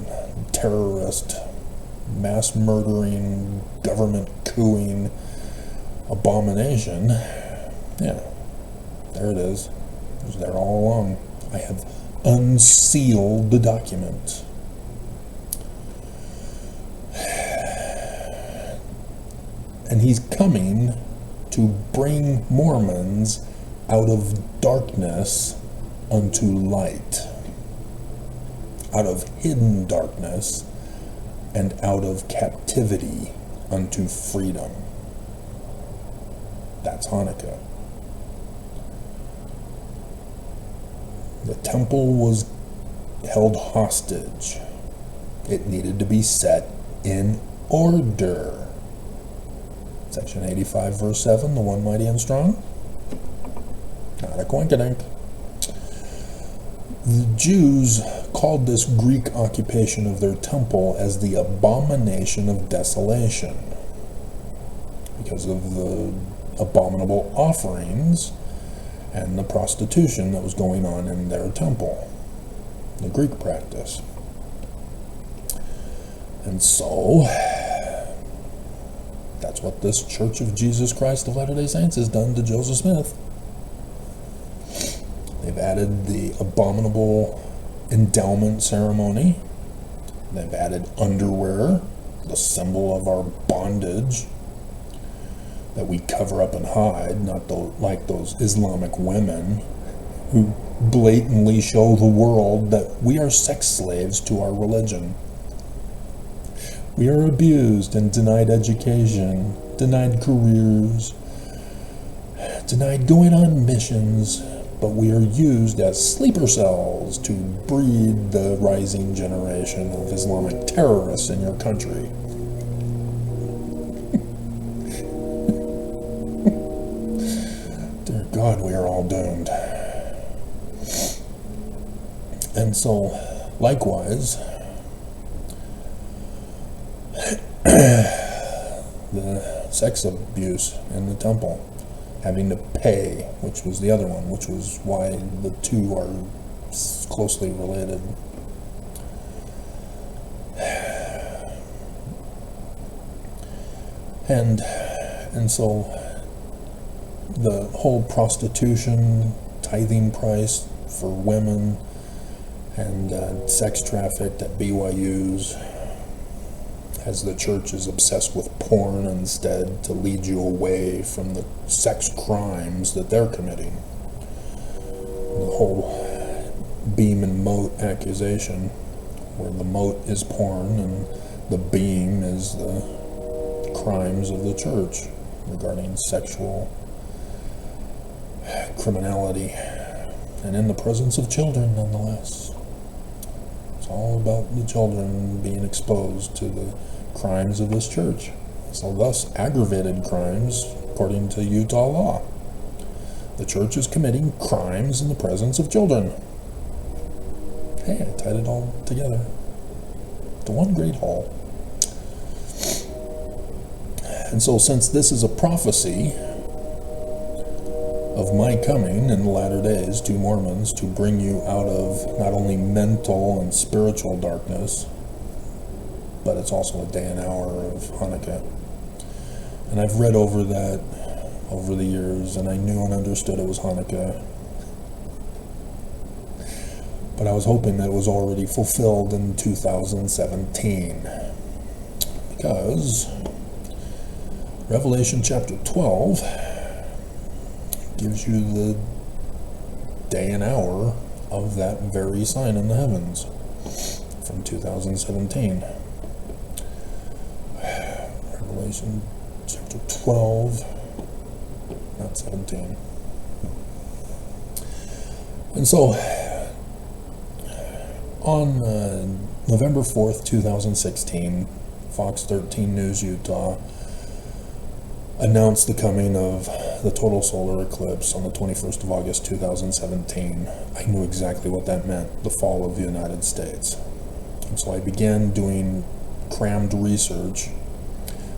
terrorist, mass murdering, government cooing abomination, yeah, there it is. It was there all along. I have unsealed the document. And he's coming to bring Mormons out of darkness unto light, out of hidden darkness and out of captivity unto freedom. That's Hanukkah. The temple was held hostage. It needed to be set in order. Section 85, verse 7, the one mighty and strong. Not a coinkydink. The Jews called this Greek occupation of their temple as the abomination of desolation because of the abominable offerings and the prostitution that was going on in their temple, the Greek practice. And so, that's what this Church of Jesus Christ of Latter-day Saints has done to Joseph Smith. They've added the abominable endowment ceremony. They've added underwear, the symbol of our bondage, that we cover up and hide, not like those Islamic women who blatantly show the world that we are sex slaves to our religion. We are abused and denied education, denied careers, denied going on missions, but we are used as sleeper cells to breed the rising generation of Islamic terrorists in your country. Dear God, we are all doomed. And so, likewise, the sex abuse in the temple, having to pay, which was the other one, which was why the two are closely related. And so the whole prostitution, tithing price for women, and sex trafficked at BYUs, as the church is obsessed with porn instead to lead you away from the sex crimes that they're committing. The whole beam and moat accusation, where the moat is porn and the beam is the crimes of the church regarding sexual criminality, and in the presence of children nonetheless. It's all about the children being exposed to the crimes of this church. So thus, aggravated crimes according to Utah law. The church is committing crimes in the presence of children. Hey, I tied it all together to one great whole. And so, since this is a prophecy of my coming in the latter days to Mormons to bring you out of not only mental and spiritual darkness, but it's also a day and hour of Hanukkah. And I've read over that over the years, and I knew and understood it was Hanukkah. But I was hoping that it was already fulfilled in 2017. Because Revelation chapter 12 gives you the day and hour of that very sign in the heavens from 2017. Revelation chapter 12, not 17. And so, on November 4th, 2016, Fox 13 News Utah announced the coming of the total solar eclipse on the 21st of August 2017. I knew exactly what that meant, the fall of the United States. And so I began doing crammed research,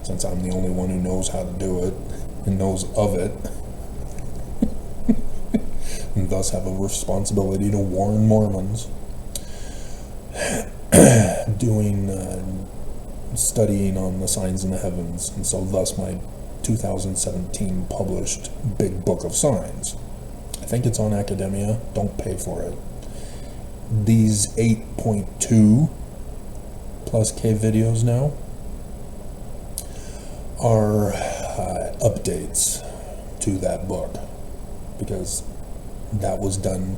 since I'm the only one who knows how to do it and knows of it, and thus have a responsibility to warn Mormons, doing studying on the signs in the heavens. And so thus my 2017 published Big Book of Signs. I think it's on Academia. Don't pay for it. These 8.2 plus K videos now are updates to that book, because that was done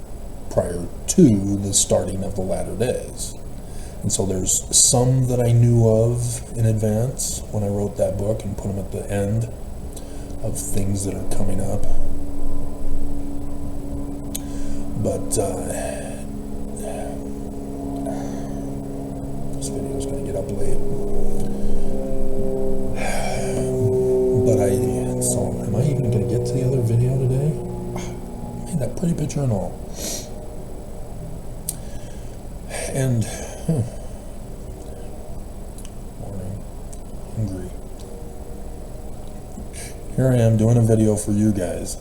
prior to the starting of the latter days. And so there's some that I knew of in advance when I wrote that book and put them at the end of things that are coming up. But this video is going to get up late. But so am I even going to get to the other video today? I made that pretty picture and all. And morning, hungry. Here I am doing a video for you guys.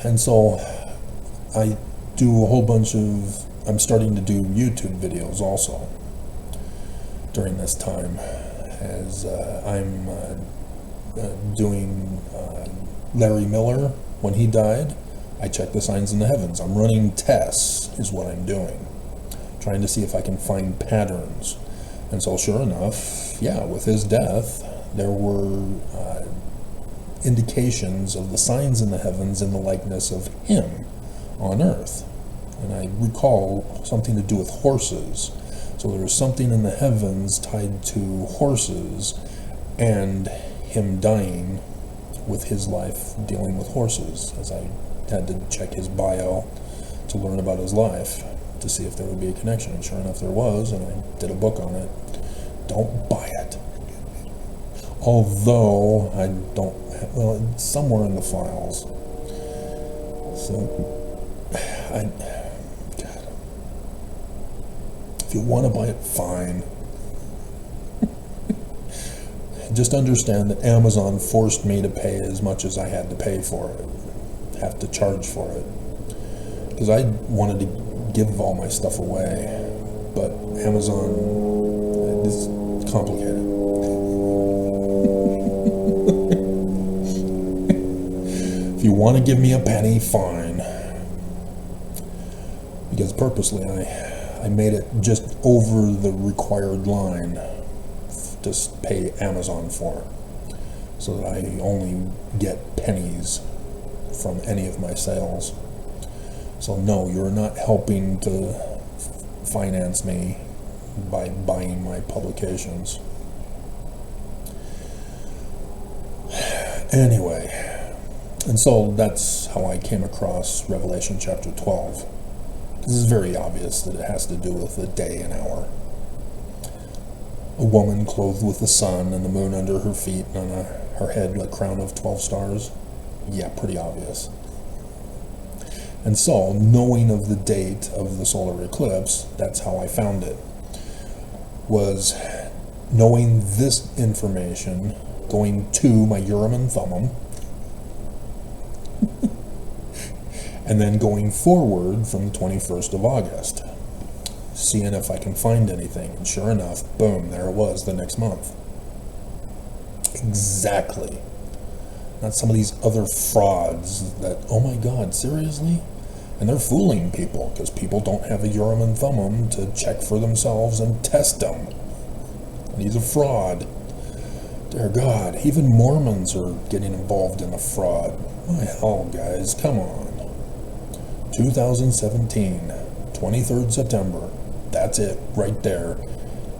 And so I do a whole bunch of, I'm starting to do YouTube videos also during this time, as I'm doing Larry Miller. When he died, I checked the signs in the heavens. I'm running tests is what I'm doing, trying to see if I can find patterns. And so sure enough, yeah, with his death, there were indications of the signs in the heavens in the likeness of him on earth. And I recall something to do with horses. So there was something in the heavens tied to horses and him dying with his life dealing with horses, as I had to check his bio to learn about his life to see if there would be a connection. And sure enough there was, and I did a book on it. Don't buy it. Although I don't, well, it's somewhere in the files. So God. If you want to buy it, fine. Just understand that Amazon forced me to pay as much as I had to pay for it, have to charge for it, because I wanted to give all my stuff away, but Amazon is complicated. If you want to give me a penny, fine, because purposely I made it just over the required line to pay Amazon for, so that I only get pennies from any of my sales. So no, you're not helping to finance me by buying my publications. Anyway, and so that's how I came across Revelation chapter 12. This is very obvious that it has to do with the day and hour. A woman clothed with the sun and the moon under her feet, and on her head a crown of 12 stars. Yeah, pretty obvious. And so, knowing of the date of the solar eclipse, that's how I found it, was knowing this information, going to my Urim and Thummim, and then going forward from the 21st of August. Seeing if I can find anything, and sure enough, boom, there it was the next month. Exactly. Not some of these other frauds that, oh my God, seriously? And they're fooling people, because people don't have a Urim and Thummim to check for themselves and test them. And he's a fraud. Dear God, even Mormons are getting involved in a fraud. My hell, guys, come on. 2017, 23rd September. That's it, right there.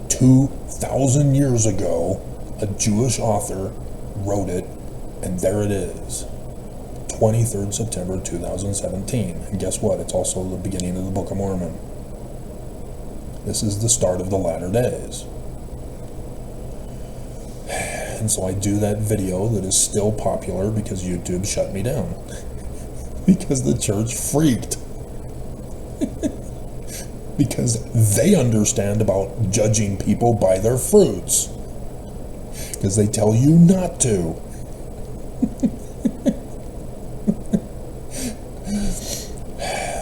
2,000 years ago, a Jewish author wrote it, and there it is. 23rd September 2017. And guess what? It's also the beginning of the Book of Mormon. This is the start of the latter days. And so I do that video that is still popular because YouTube shut me down. Because the church freaked. Because they understand about judging people by their fruits. Because they tell you not to.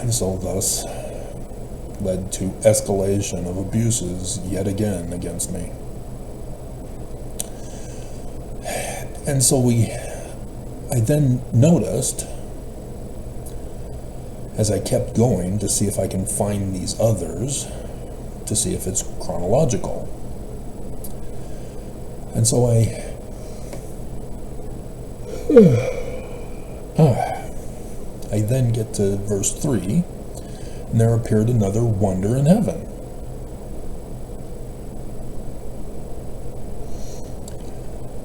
And so thus led to escalation of abuses yet again against me. And so I then noticed, as I kept going to see if I can find these others, to see if it's chronological. And so I then get to verse 3, and there appeared another wonder in heaven.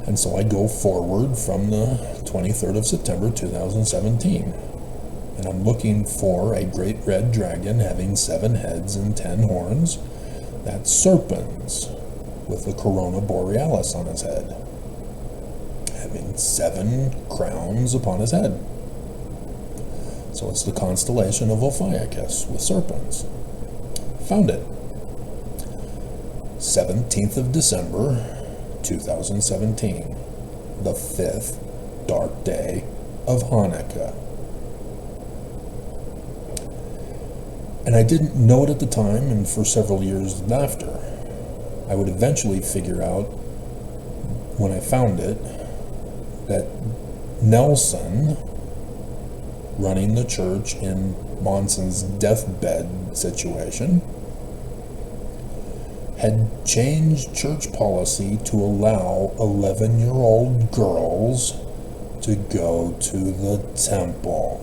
And so I go forward from the 23rd of September 2017. And I'm looking for a great red dragon having 7 heads and 10 horns. That's serpents, with the corona borealis on his head, having 7 crowns upon his head. So it's the constellation of Ophiuchus with serpents. Found it. 17th of December 2017, the 5th dark day of Hanukkah. And I didn't know it at the time, and for several years after. I would eventually figure out, when I found it, that Nelson, running the church in Monson's deathbed situation, had changed church policy to allow 11-year-old girls to go to the temple.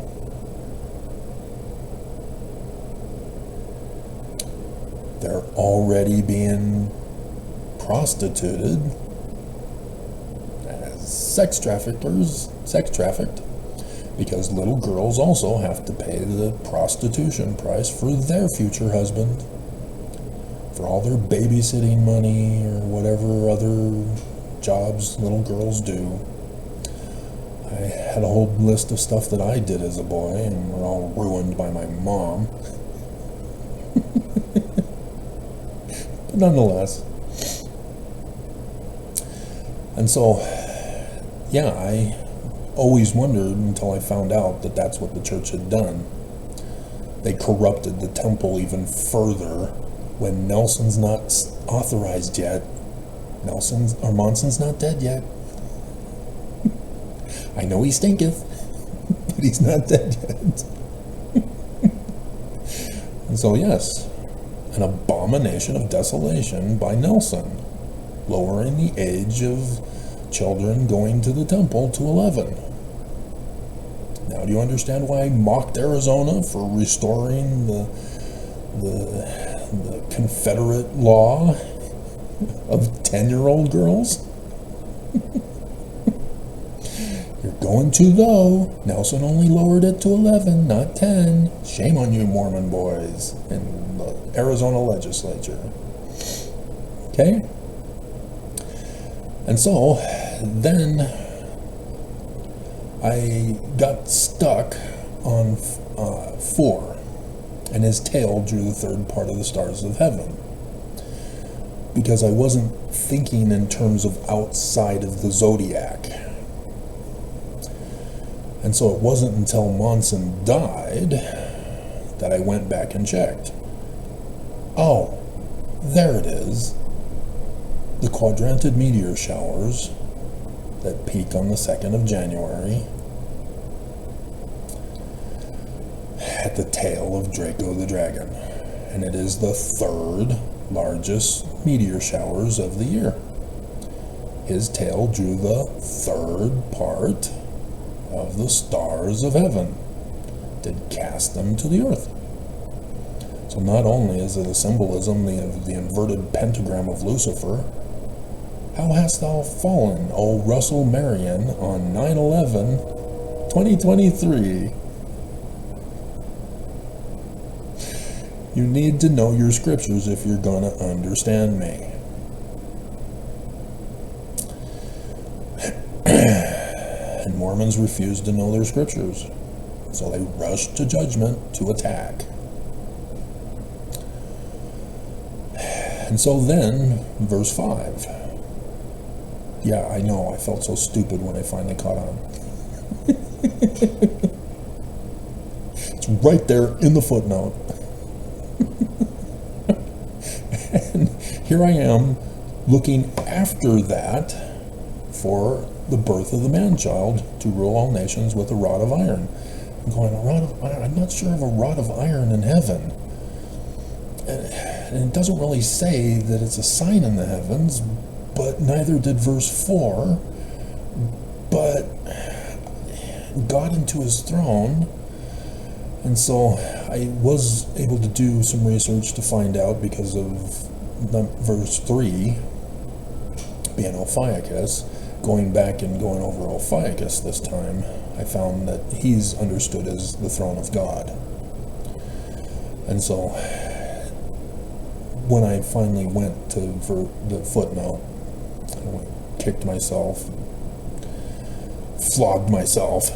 They're already being prostituted as sex trafficked, because little girls also have to pay the prostitution price for their future husband, for all their babysitting money or whatever other jobs little girls do. I had a whole list of stuff that I did as a boy, and were all ruined by my mom. But nonetheless. And so, yeah, I always wondered until I found out that that's what the church had done. They corrupted the temple even further when Nelson's not authorized yet. Monson's not dead yet. I know he stinketh, but he's not dead yet. And so, yes, an abomination of desolation by Nelson, lowering the age of children going to the temple to 11. Now, do you understand why I mocked Arizona for restoring the Confederate law of 10-year-old girls? You're going too low. Nelson only lowered it to 11, not 10. Shame on you, Mormon boys, in the Arizona legislature. Okay? And so, then I got stuck on 4, and his tail drew the third part of the stars of heaven, because I wasn't thinking in terms of outside of the zodiac. And so it wasn't until Monson died that I went back and checked. Oh, there it is. The quadranted meteor showers that peak on the 2nd of January at the tail of Draco the Dragon. And it is the 3rd largest meteor showers of the year. His tail drew the 3rd part of the stars of heaven, did cast them to the earth. So not only is it a symbolism of the inverted pentagram of Lucifer, how hast thou fallen, O Russell Marion, on 9/11/2023? You need to know your scriptures if you're going to understand me. And Mormons refuse to know their scriptures, so they rush to judgment to attack. And so then, verse 5. Yeah, I know, I felt so stupid when I finally caught on. It's right there in the footnote. And here I am looking after that for the birth of the man-child to rule all nations with a rod of iron. I'm going, a rod of iron? I'm not sure of a rod of iron in heaven. And it doesn't really say that it's a sign in the heavens, but neither did verse 4. But got into his throne, and so I was able to do some research to find out, because of verse 3 being Ophiuchus. Going back and going over Ophiuchus this time, I found that he's understood as the throne of God. And so when I finally went to the footnote, I kicked myself, flogged myself,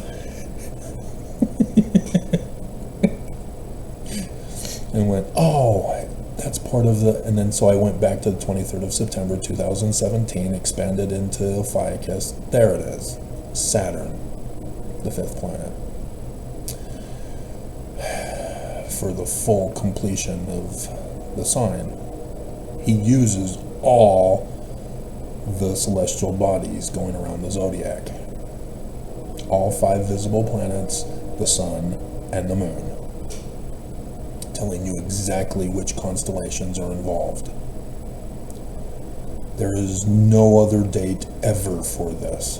and went, oh, that's part of the, and then so I went back to the 23rd of September 2017, expanded into Ophiuchus. There it is, Saturn, the 5th planet. for the full completion of the sign. He uses all the celestial bodies going around the zodiac. All 5 visible planets, the sun, and the moon. Telling you exactly which constellations are involved. There is no other date ever for this.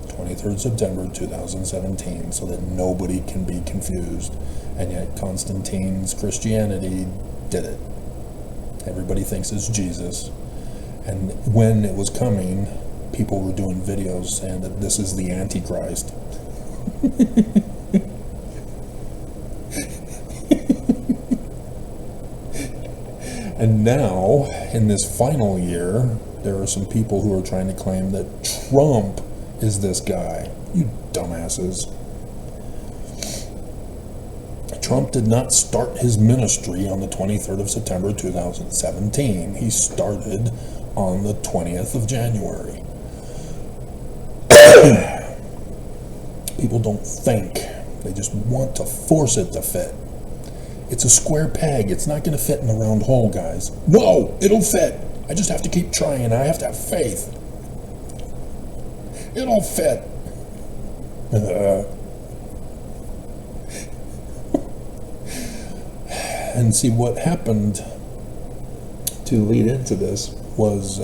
23rd September 2017, so that nobody can be confused. And yet Constantine's Christianity did it. Everybody thinks it's Jesus. And when it was coming, people were doing videos saying that this is the Antichrist. And now, in this final year, there are some people who are trying to claim that Trump is this guy. You dumbasses. Trump did not start his ministry on the 23rd of September 2017. He started on the 20th of January. People don't think. They just want to force it to fit. It's a square peg. It's not going to fit in the round hole, guys. No, it'll fit. I just have to keep trying. I have to have faith. It'll fit. And see, what happened to lead into this was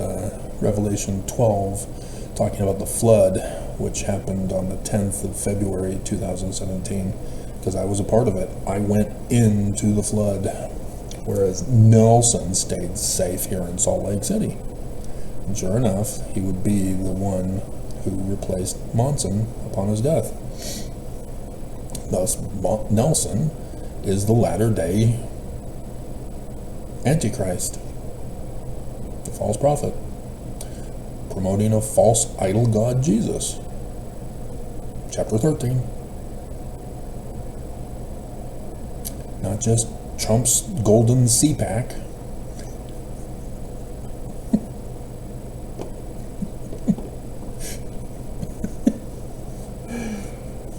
Revelation 12, talking about the flood, which happened on the 10th of February 2017, because I was a part of it. I went into the flood, whereas Nelson stayed safe here in Salt Lake City. And sure enough, he would be the one who replaced Monson upon his death. Thus, Nelson is the latter-day Antichrist, the false prophet, promoting a false idol god Jesus. Chapter 13. Not just Trump's golden CPAC.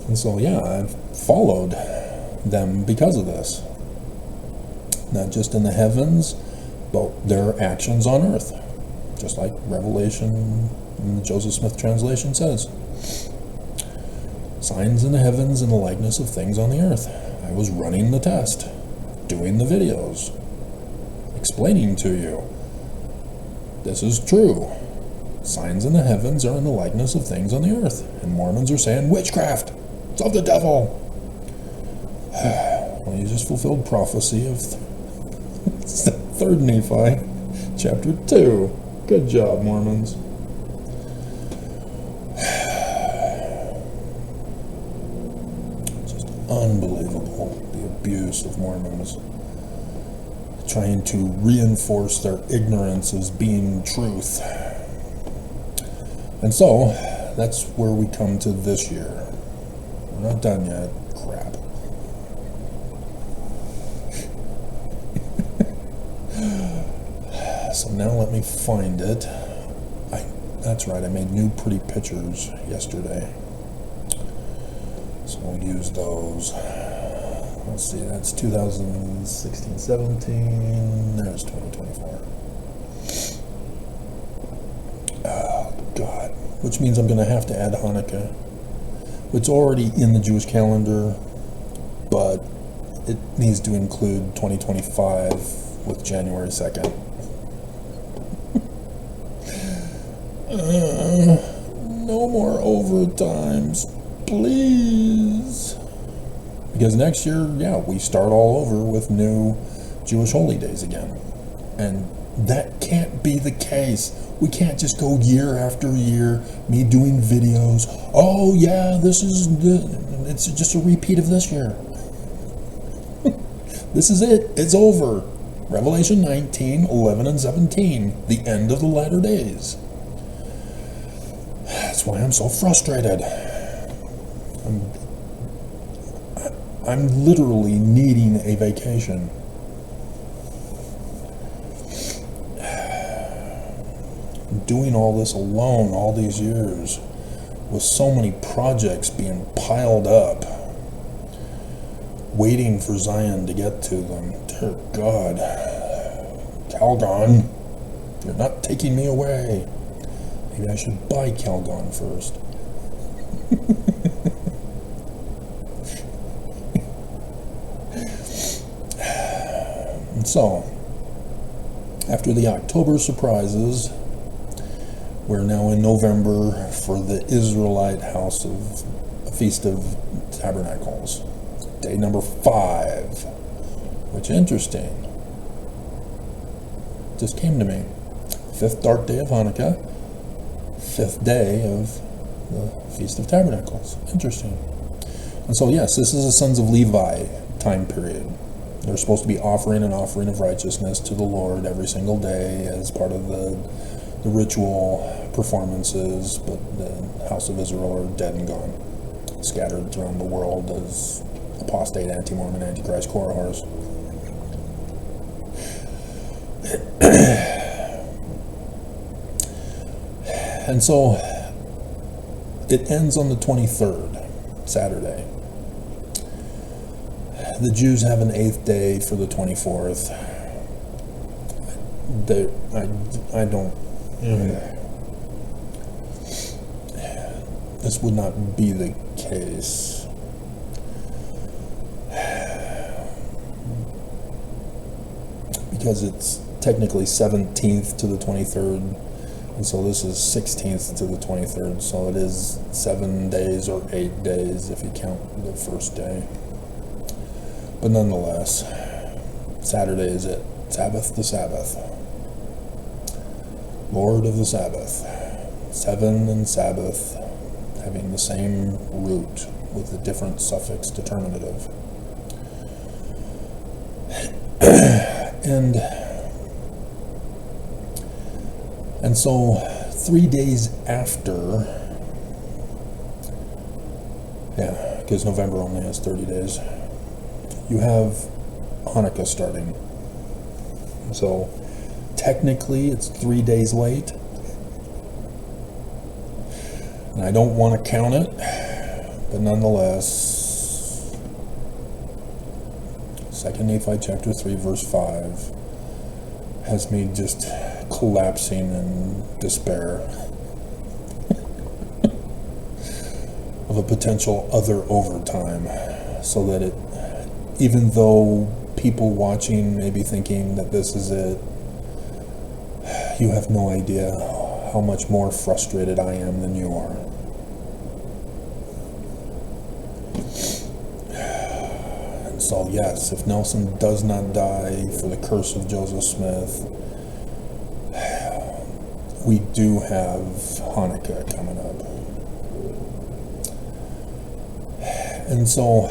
And so, yeah, I've followed them because of this. Not just in the heavens, but their actions on earth. Just like Revelation in the Joseph Smith translation says. Signs in the heavens and the likeness of things on the earth. I was running the test, doing the videos, explaining to you, this is true. Signs in the heavens are in the likeness of things on the earth. And Mormons are saying, witchcraft, it's of the devil. Well, you just fulfilled prophecy of 3rd Nephi, chapter 2. Good job, Mormons. Just unbelievable, the abuse of Mormons. Trying to reinforce their ignorance as being truth. And so, that's where we come to this year. We're not done yet. Crap. So now let me find it. That's right, I made new pretty pictures yesterday. So I'll use those. Let's see, that's 2016, 17, there's 2024. Oh, God. Which means I'm going to have to add Hanukkah. It's already in the Jewish calendar, but it needs to include 2025 with January 2nd. No more overtimes, please. Because next year, yeah, we start all over with new Jewish holy days again. And that can't be the case. We can't just go year after year, me doing videos. Oh yeah, it's just a repeat of this year. This is it. It's over. Revelation 19, 11, and 17. The end of the latter days. That's why I'm so frustrated. I'm literally needing a vacation. Doing all this alone all these years, with so many projects being piled up, waiting for Zion to get to them. Dear God, Calgon, you're not taking me away. Maybe I should buy Calgon first. And so, after the October surprises, we're now in November for the Israelite Feast of Tabernacles. Day number 5, which interesting, just came to me. 5th dark day of Hanukkah, 5th day of the Feast of Tabernacles. Interesting. And so yes, this is the sons of Levi time period. They're supposed to be offering an offering of righteousness to the Lord every single day as part of the ritual performances, but the house of Israel are dead and gone, scattered around the world as apostate, anti-Mormon, antichrist corahors. And so it ends on the 23rd, Saturday. The Jews have an 8th day for the 24th. I don't. This would not be the case. Because it's technically 17th to the 23rd, and so this is 16th to the 23rd, so it is 7 days or 8 days if you count the first day. But nonetheless, Saturday is it. Sabbath the Sabbath. Lord of the Sabbath. 7 and Sabbath having the same root with a different suffix determinative. And so 3 days after, because November only has 30 days, you have Hanukkah starting. So technically it's 3 days late, and I don't want to count it, but nonetheless, 2 Nephi chapter 3 verse 5 has me just collapsing in despair of a potential other overtime, so that it, even though people watching may be thinking that this is it, you have no idea how much more frustrated I am than you are. And so yes, if Nelson does not die for the curse of Joseph Smith, we do have Hanukkah coming up. And so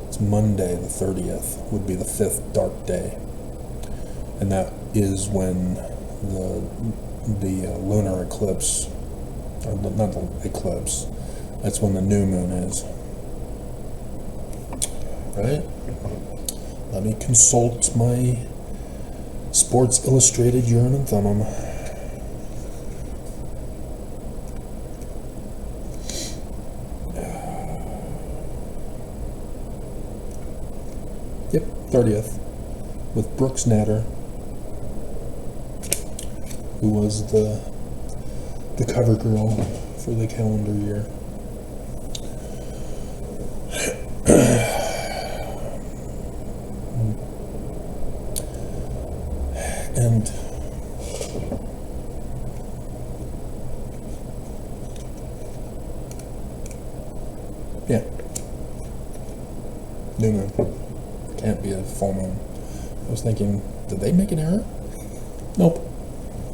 it's Monday the 30th would be the 5th dark day, and that is when the lunar eclipse, or not the eclipse, that's when the new moon is. Right? Let me consult my Sports Illustrated Urim and Thummim. Yep, 30th, with Brooks Natter, who was the cover girl for the calendar year. And yeah, new moon. Can't be a full moon. I was thinking, did they make an error? Nope.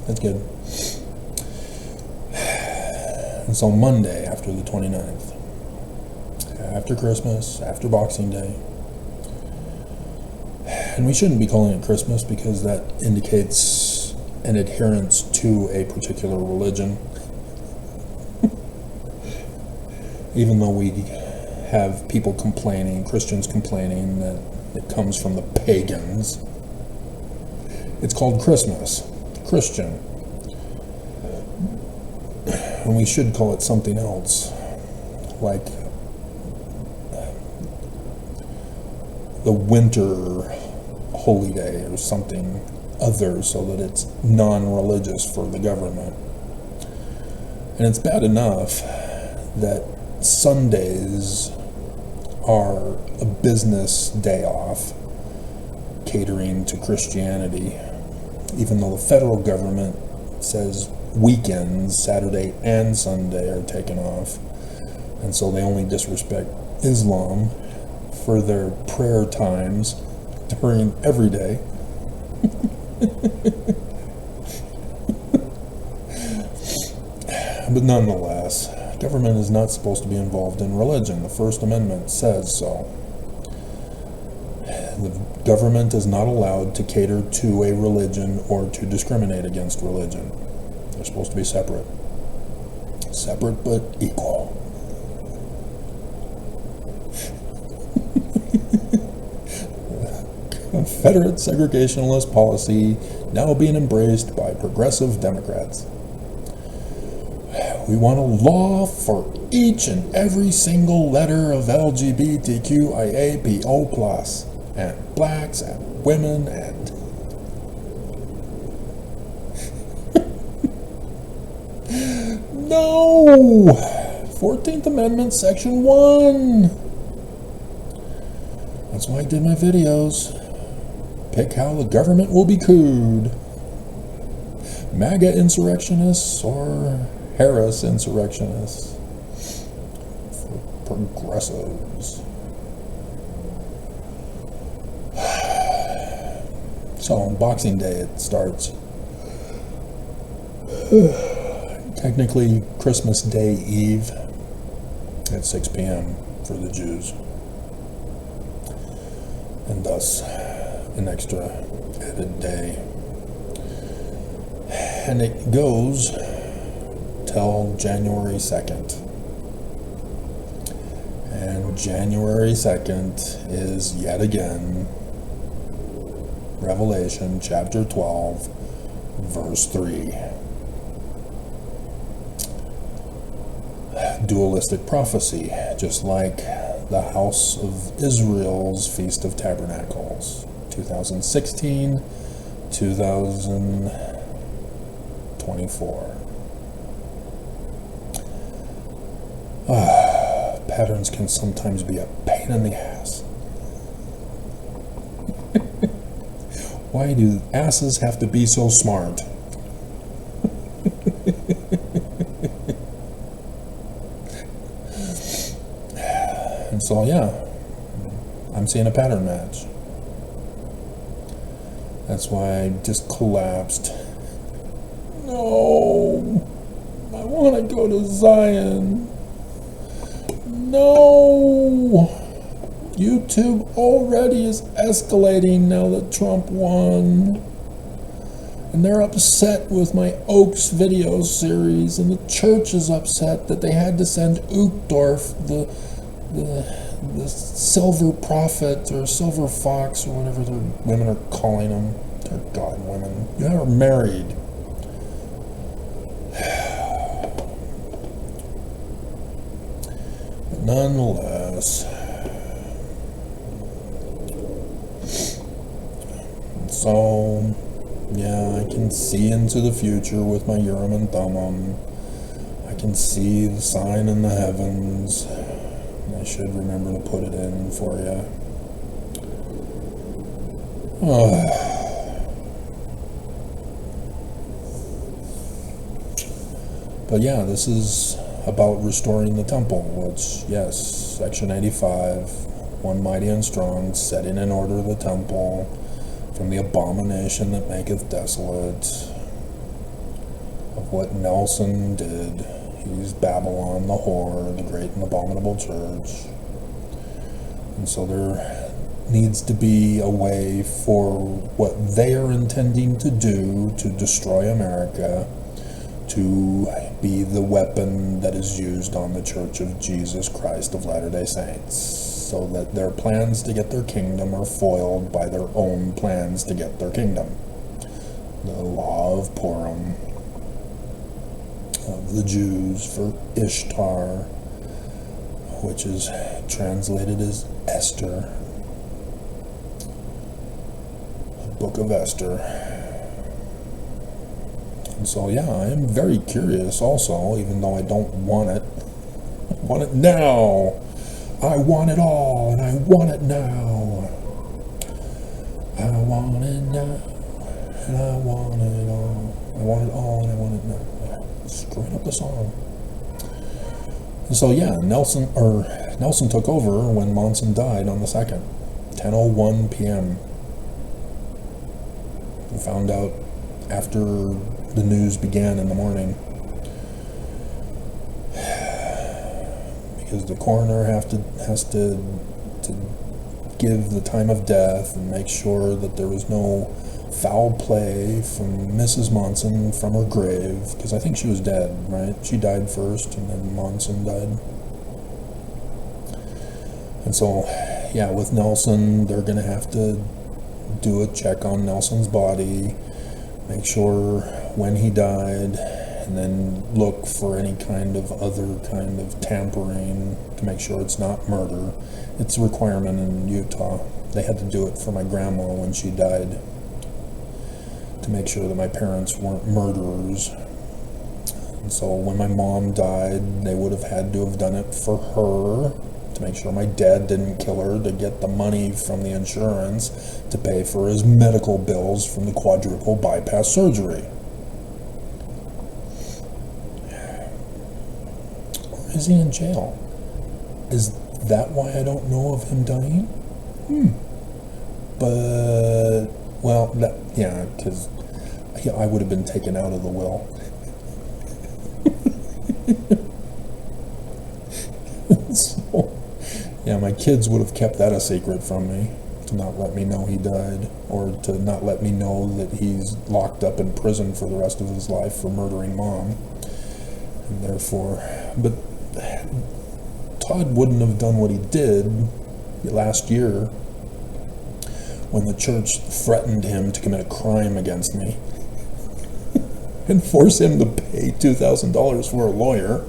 That's good. And so Monday after the 29th, after Christmas, after Boxing Day, and we shouldn't be calling it Christmas because that indicates an adherence to a particular religion. Even though we have people complaining, Christians complaining that it comes from the pagans. It's called Christmas, Christian. And we should call it something else, like the winter holy day or something other, so that it's non-religious for the government. And it's bad enough that Sundays are a business day off, catering to Christianity, even though the federal government says weekends, Saturday and Sunday, are taken off. And so they only disrespect Islam for their prayer times during every day. But nonetheless, government is not supposed to be involved in religion. The First Amendment says so. The government is not allowed to cater to a religion or to discriminate against religion. They're supposed to be separate. Separate but equal. Confederate segregationist policy now being embraced by progressive Democrats. We want a law for each and every single letter of LGBTQIAPO+, and blacks, and women, and... No! 14th Amendment, Section 1! That's why I did my videos. Pick how the government will be cooed. MAGA insurrectionists or Harris insurrectionists. For progressives. So on Boxing Day it starts. Technically Christmas Day Eve at 6 p.m. for the Jews. And thus an extra added day. And it goes till January 2nd. And January 2nd is yet again Revelation chapter 12, verse 3. Dualistic prophecy, just like the House of Israel's Feast of Tabernacles, 2016, 2024. Patterns can sometimes be a pain in the ass. Why do asses have to be so smart? And so, yeah, I'm seeing a pattern match. That's why I just collapsed. No, I want to go to Zion. No, YouTube already is escalating now that Trump won. And they're upset with my Oaks video series, and the church is upset that they had to send Uchtdorf, the silver prophet or silver fox or whatever the women are calling them. They're God women. You are married. But nonetheless, so yeah, I can see into the future with my Urim and Thummim. I can see the sign in the heavens. I should remember to put it in for you. But yeah, this is about restoring the temple, which, yes, Section 85, one mighty and strong, setting in order the temple from the abomination that maketh desolate, of what Nelson did. He's Babylon, the whore, the great and abominable church. And so there needs to be a way for what they are intending to do to destroy America to be the weapon that is used on the Church of Jesus Christ of Latter-day Saints, so that their plans to get their kingdom are foiled by their own plans to get their kingdom. The law of Purim of the Jews for Ishtar, which is translated as Esther, Book of Esther. And so, yeah, I am very curious also, even though I don't want it. I want it now. I want it all, and I want it now. I want it now, and I want it all. I want it all, and I want it now. Straight up the song. And so, yeah, Nelson took over when Monson died on the 2nd, 10:01 p.m. We found out after the news began in the morning, because the coroner has to give the time of death and make sure that there was no foul play from Mrs. Monson from her grave, because I think she was dead, right? She died first, and then Monson died. And so, yeah, with Nelson, they're going to have to do a check on Nelson's body, make sure when he died, and then look for any kind of other kind of tampering to make sure it's not murder. It's a requirement in Utah. They had to do it for my grandma when she died, to make sure that my parents weren't murderers. And so when my mom died, they would have had to have done it for her, to make sure my dad didn't kill her, to get the money from the insurance to pay for his medical bills from the quadruple bypass surgery. Or is he in jail? Is that why I don't know of him dying? But, well, because I would have been taken out of the will. So, yeah, my kids would have kept that a secret from me, to not let me know he died, or to not let me know that he's locked up in prison for the rest of his life for murdering Mom. And therefore, but Todd wouldn't have done what he did last year when the church threatened him to commit a crime against me and force him to pay $2,000 for a lawyer.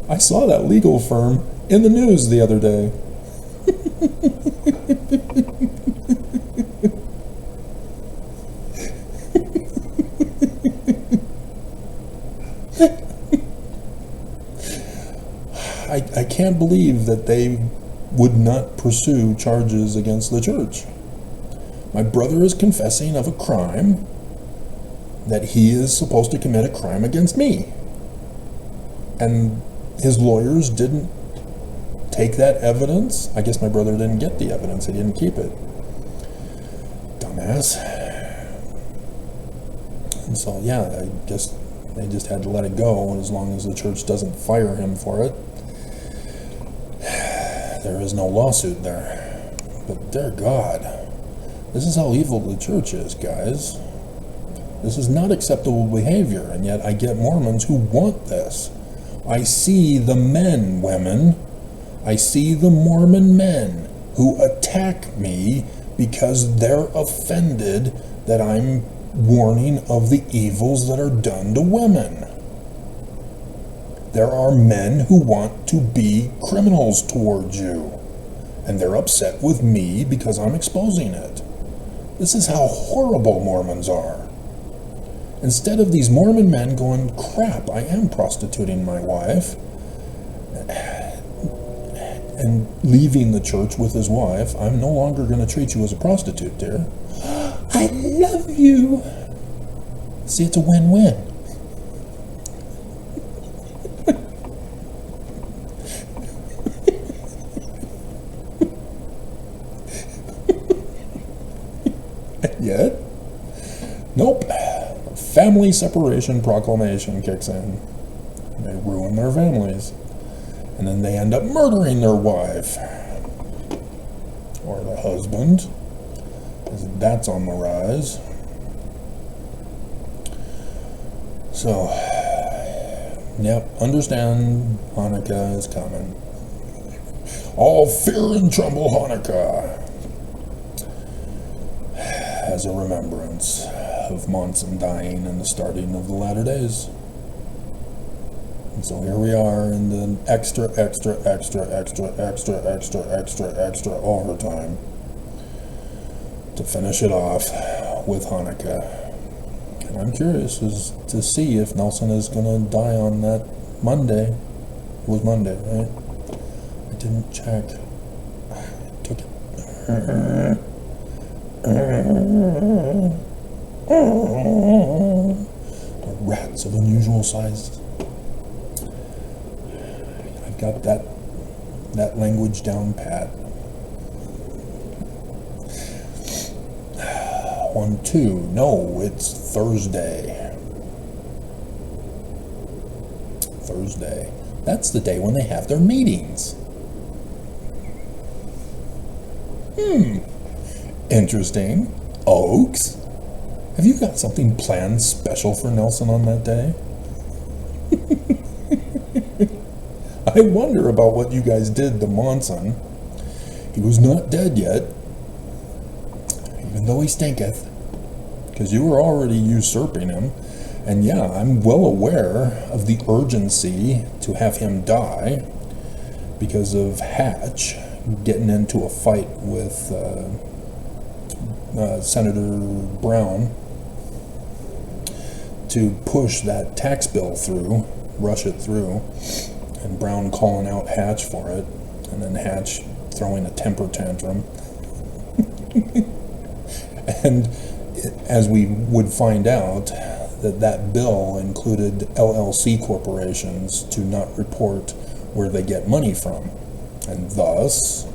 I saw that legal firm in the news the other day. I can't believe that they would not pursue charges against the church. My brother is confessing of a crime that he is supposed to commit a crime against me. And his lawyers didn't take that evidence. I guess my brother didn't get the evidence. He didn't keep it. Dumbass. And so, yeah, I guess they just had to let it go. And as long as the church doesn't fire him for it, there is no lawsuit there. But dear God, this is how evil the church is, guys. This is not acceptable behavior, and yet I get Mormons who want this. I see the men, women. I see the Mormon men who attack me because they're offended that I'm warning of the evils that are done to women. There are men who want to be criminals towards you, and they're upset with me because I'm exposing it. This is how horrible Mormons are. Instead of these Mormon men going, crap, I am prostituting my wife, and leaving the church with his wife, I'm no longer going to treat you as a prostitute, dear. I love you. See, it's a win-win. And yet, nope. Family separation proclamation kicks in. They ruin their families. And then they end up murdering their wife. Or the husband. That's on the rise. So, yep, understand Hanukkah is coming. All fear and tremble Hanukkah. As a remembrance of Monson dying and the starting of the latter days. And so here we are in the extra overtime. to finish it off with Hanukkah. And I'm curious as to see if Nelson is going to die on that Monday. It was Monday, right? I didn't check. I took it. The rats of unusual sizes. I've got that language down pat. 1, 2. No, it's Thursday. Thursday. That's the day when they have their meetings. Interesting. Oaks, have you got something planned special for Nelson on that day? I wonder about what you guys did to Monson. He was not dead yet, even though he stinketh, because you were already usurping him. And yeah, I'm well aware of the urgency to have him die because of Hatch getting into a fight with Senator Brown to push that tax bill through, rush it through, and Brown calling out Hatch for it, and then Hatch throwing a temper tantrum. And as we would find out, that bill included LLC corporations to not report where they get money from. And thus,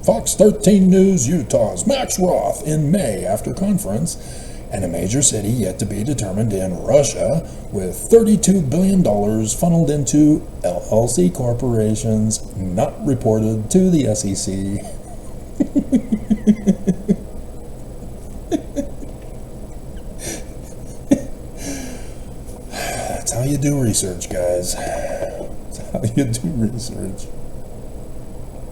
Fox 13 News Utah's Max Roth in May after conference, and a major city yet to be determined in Russia, with $32 billion funneled into LLC corporations not reported to the SEC. That's how you do research, guys. That's how you do research.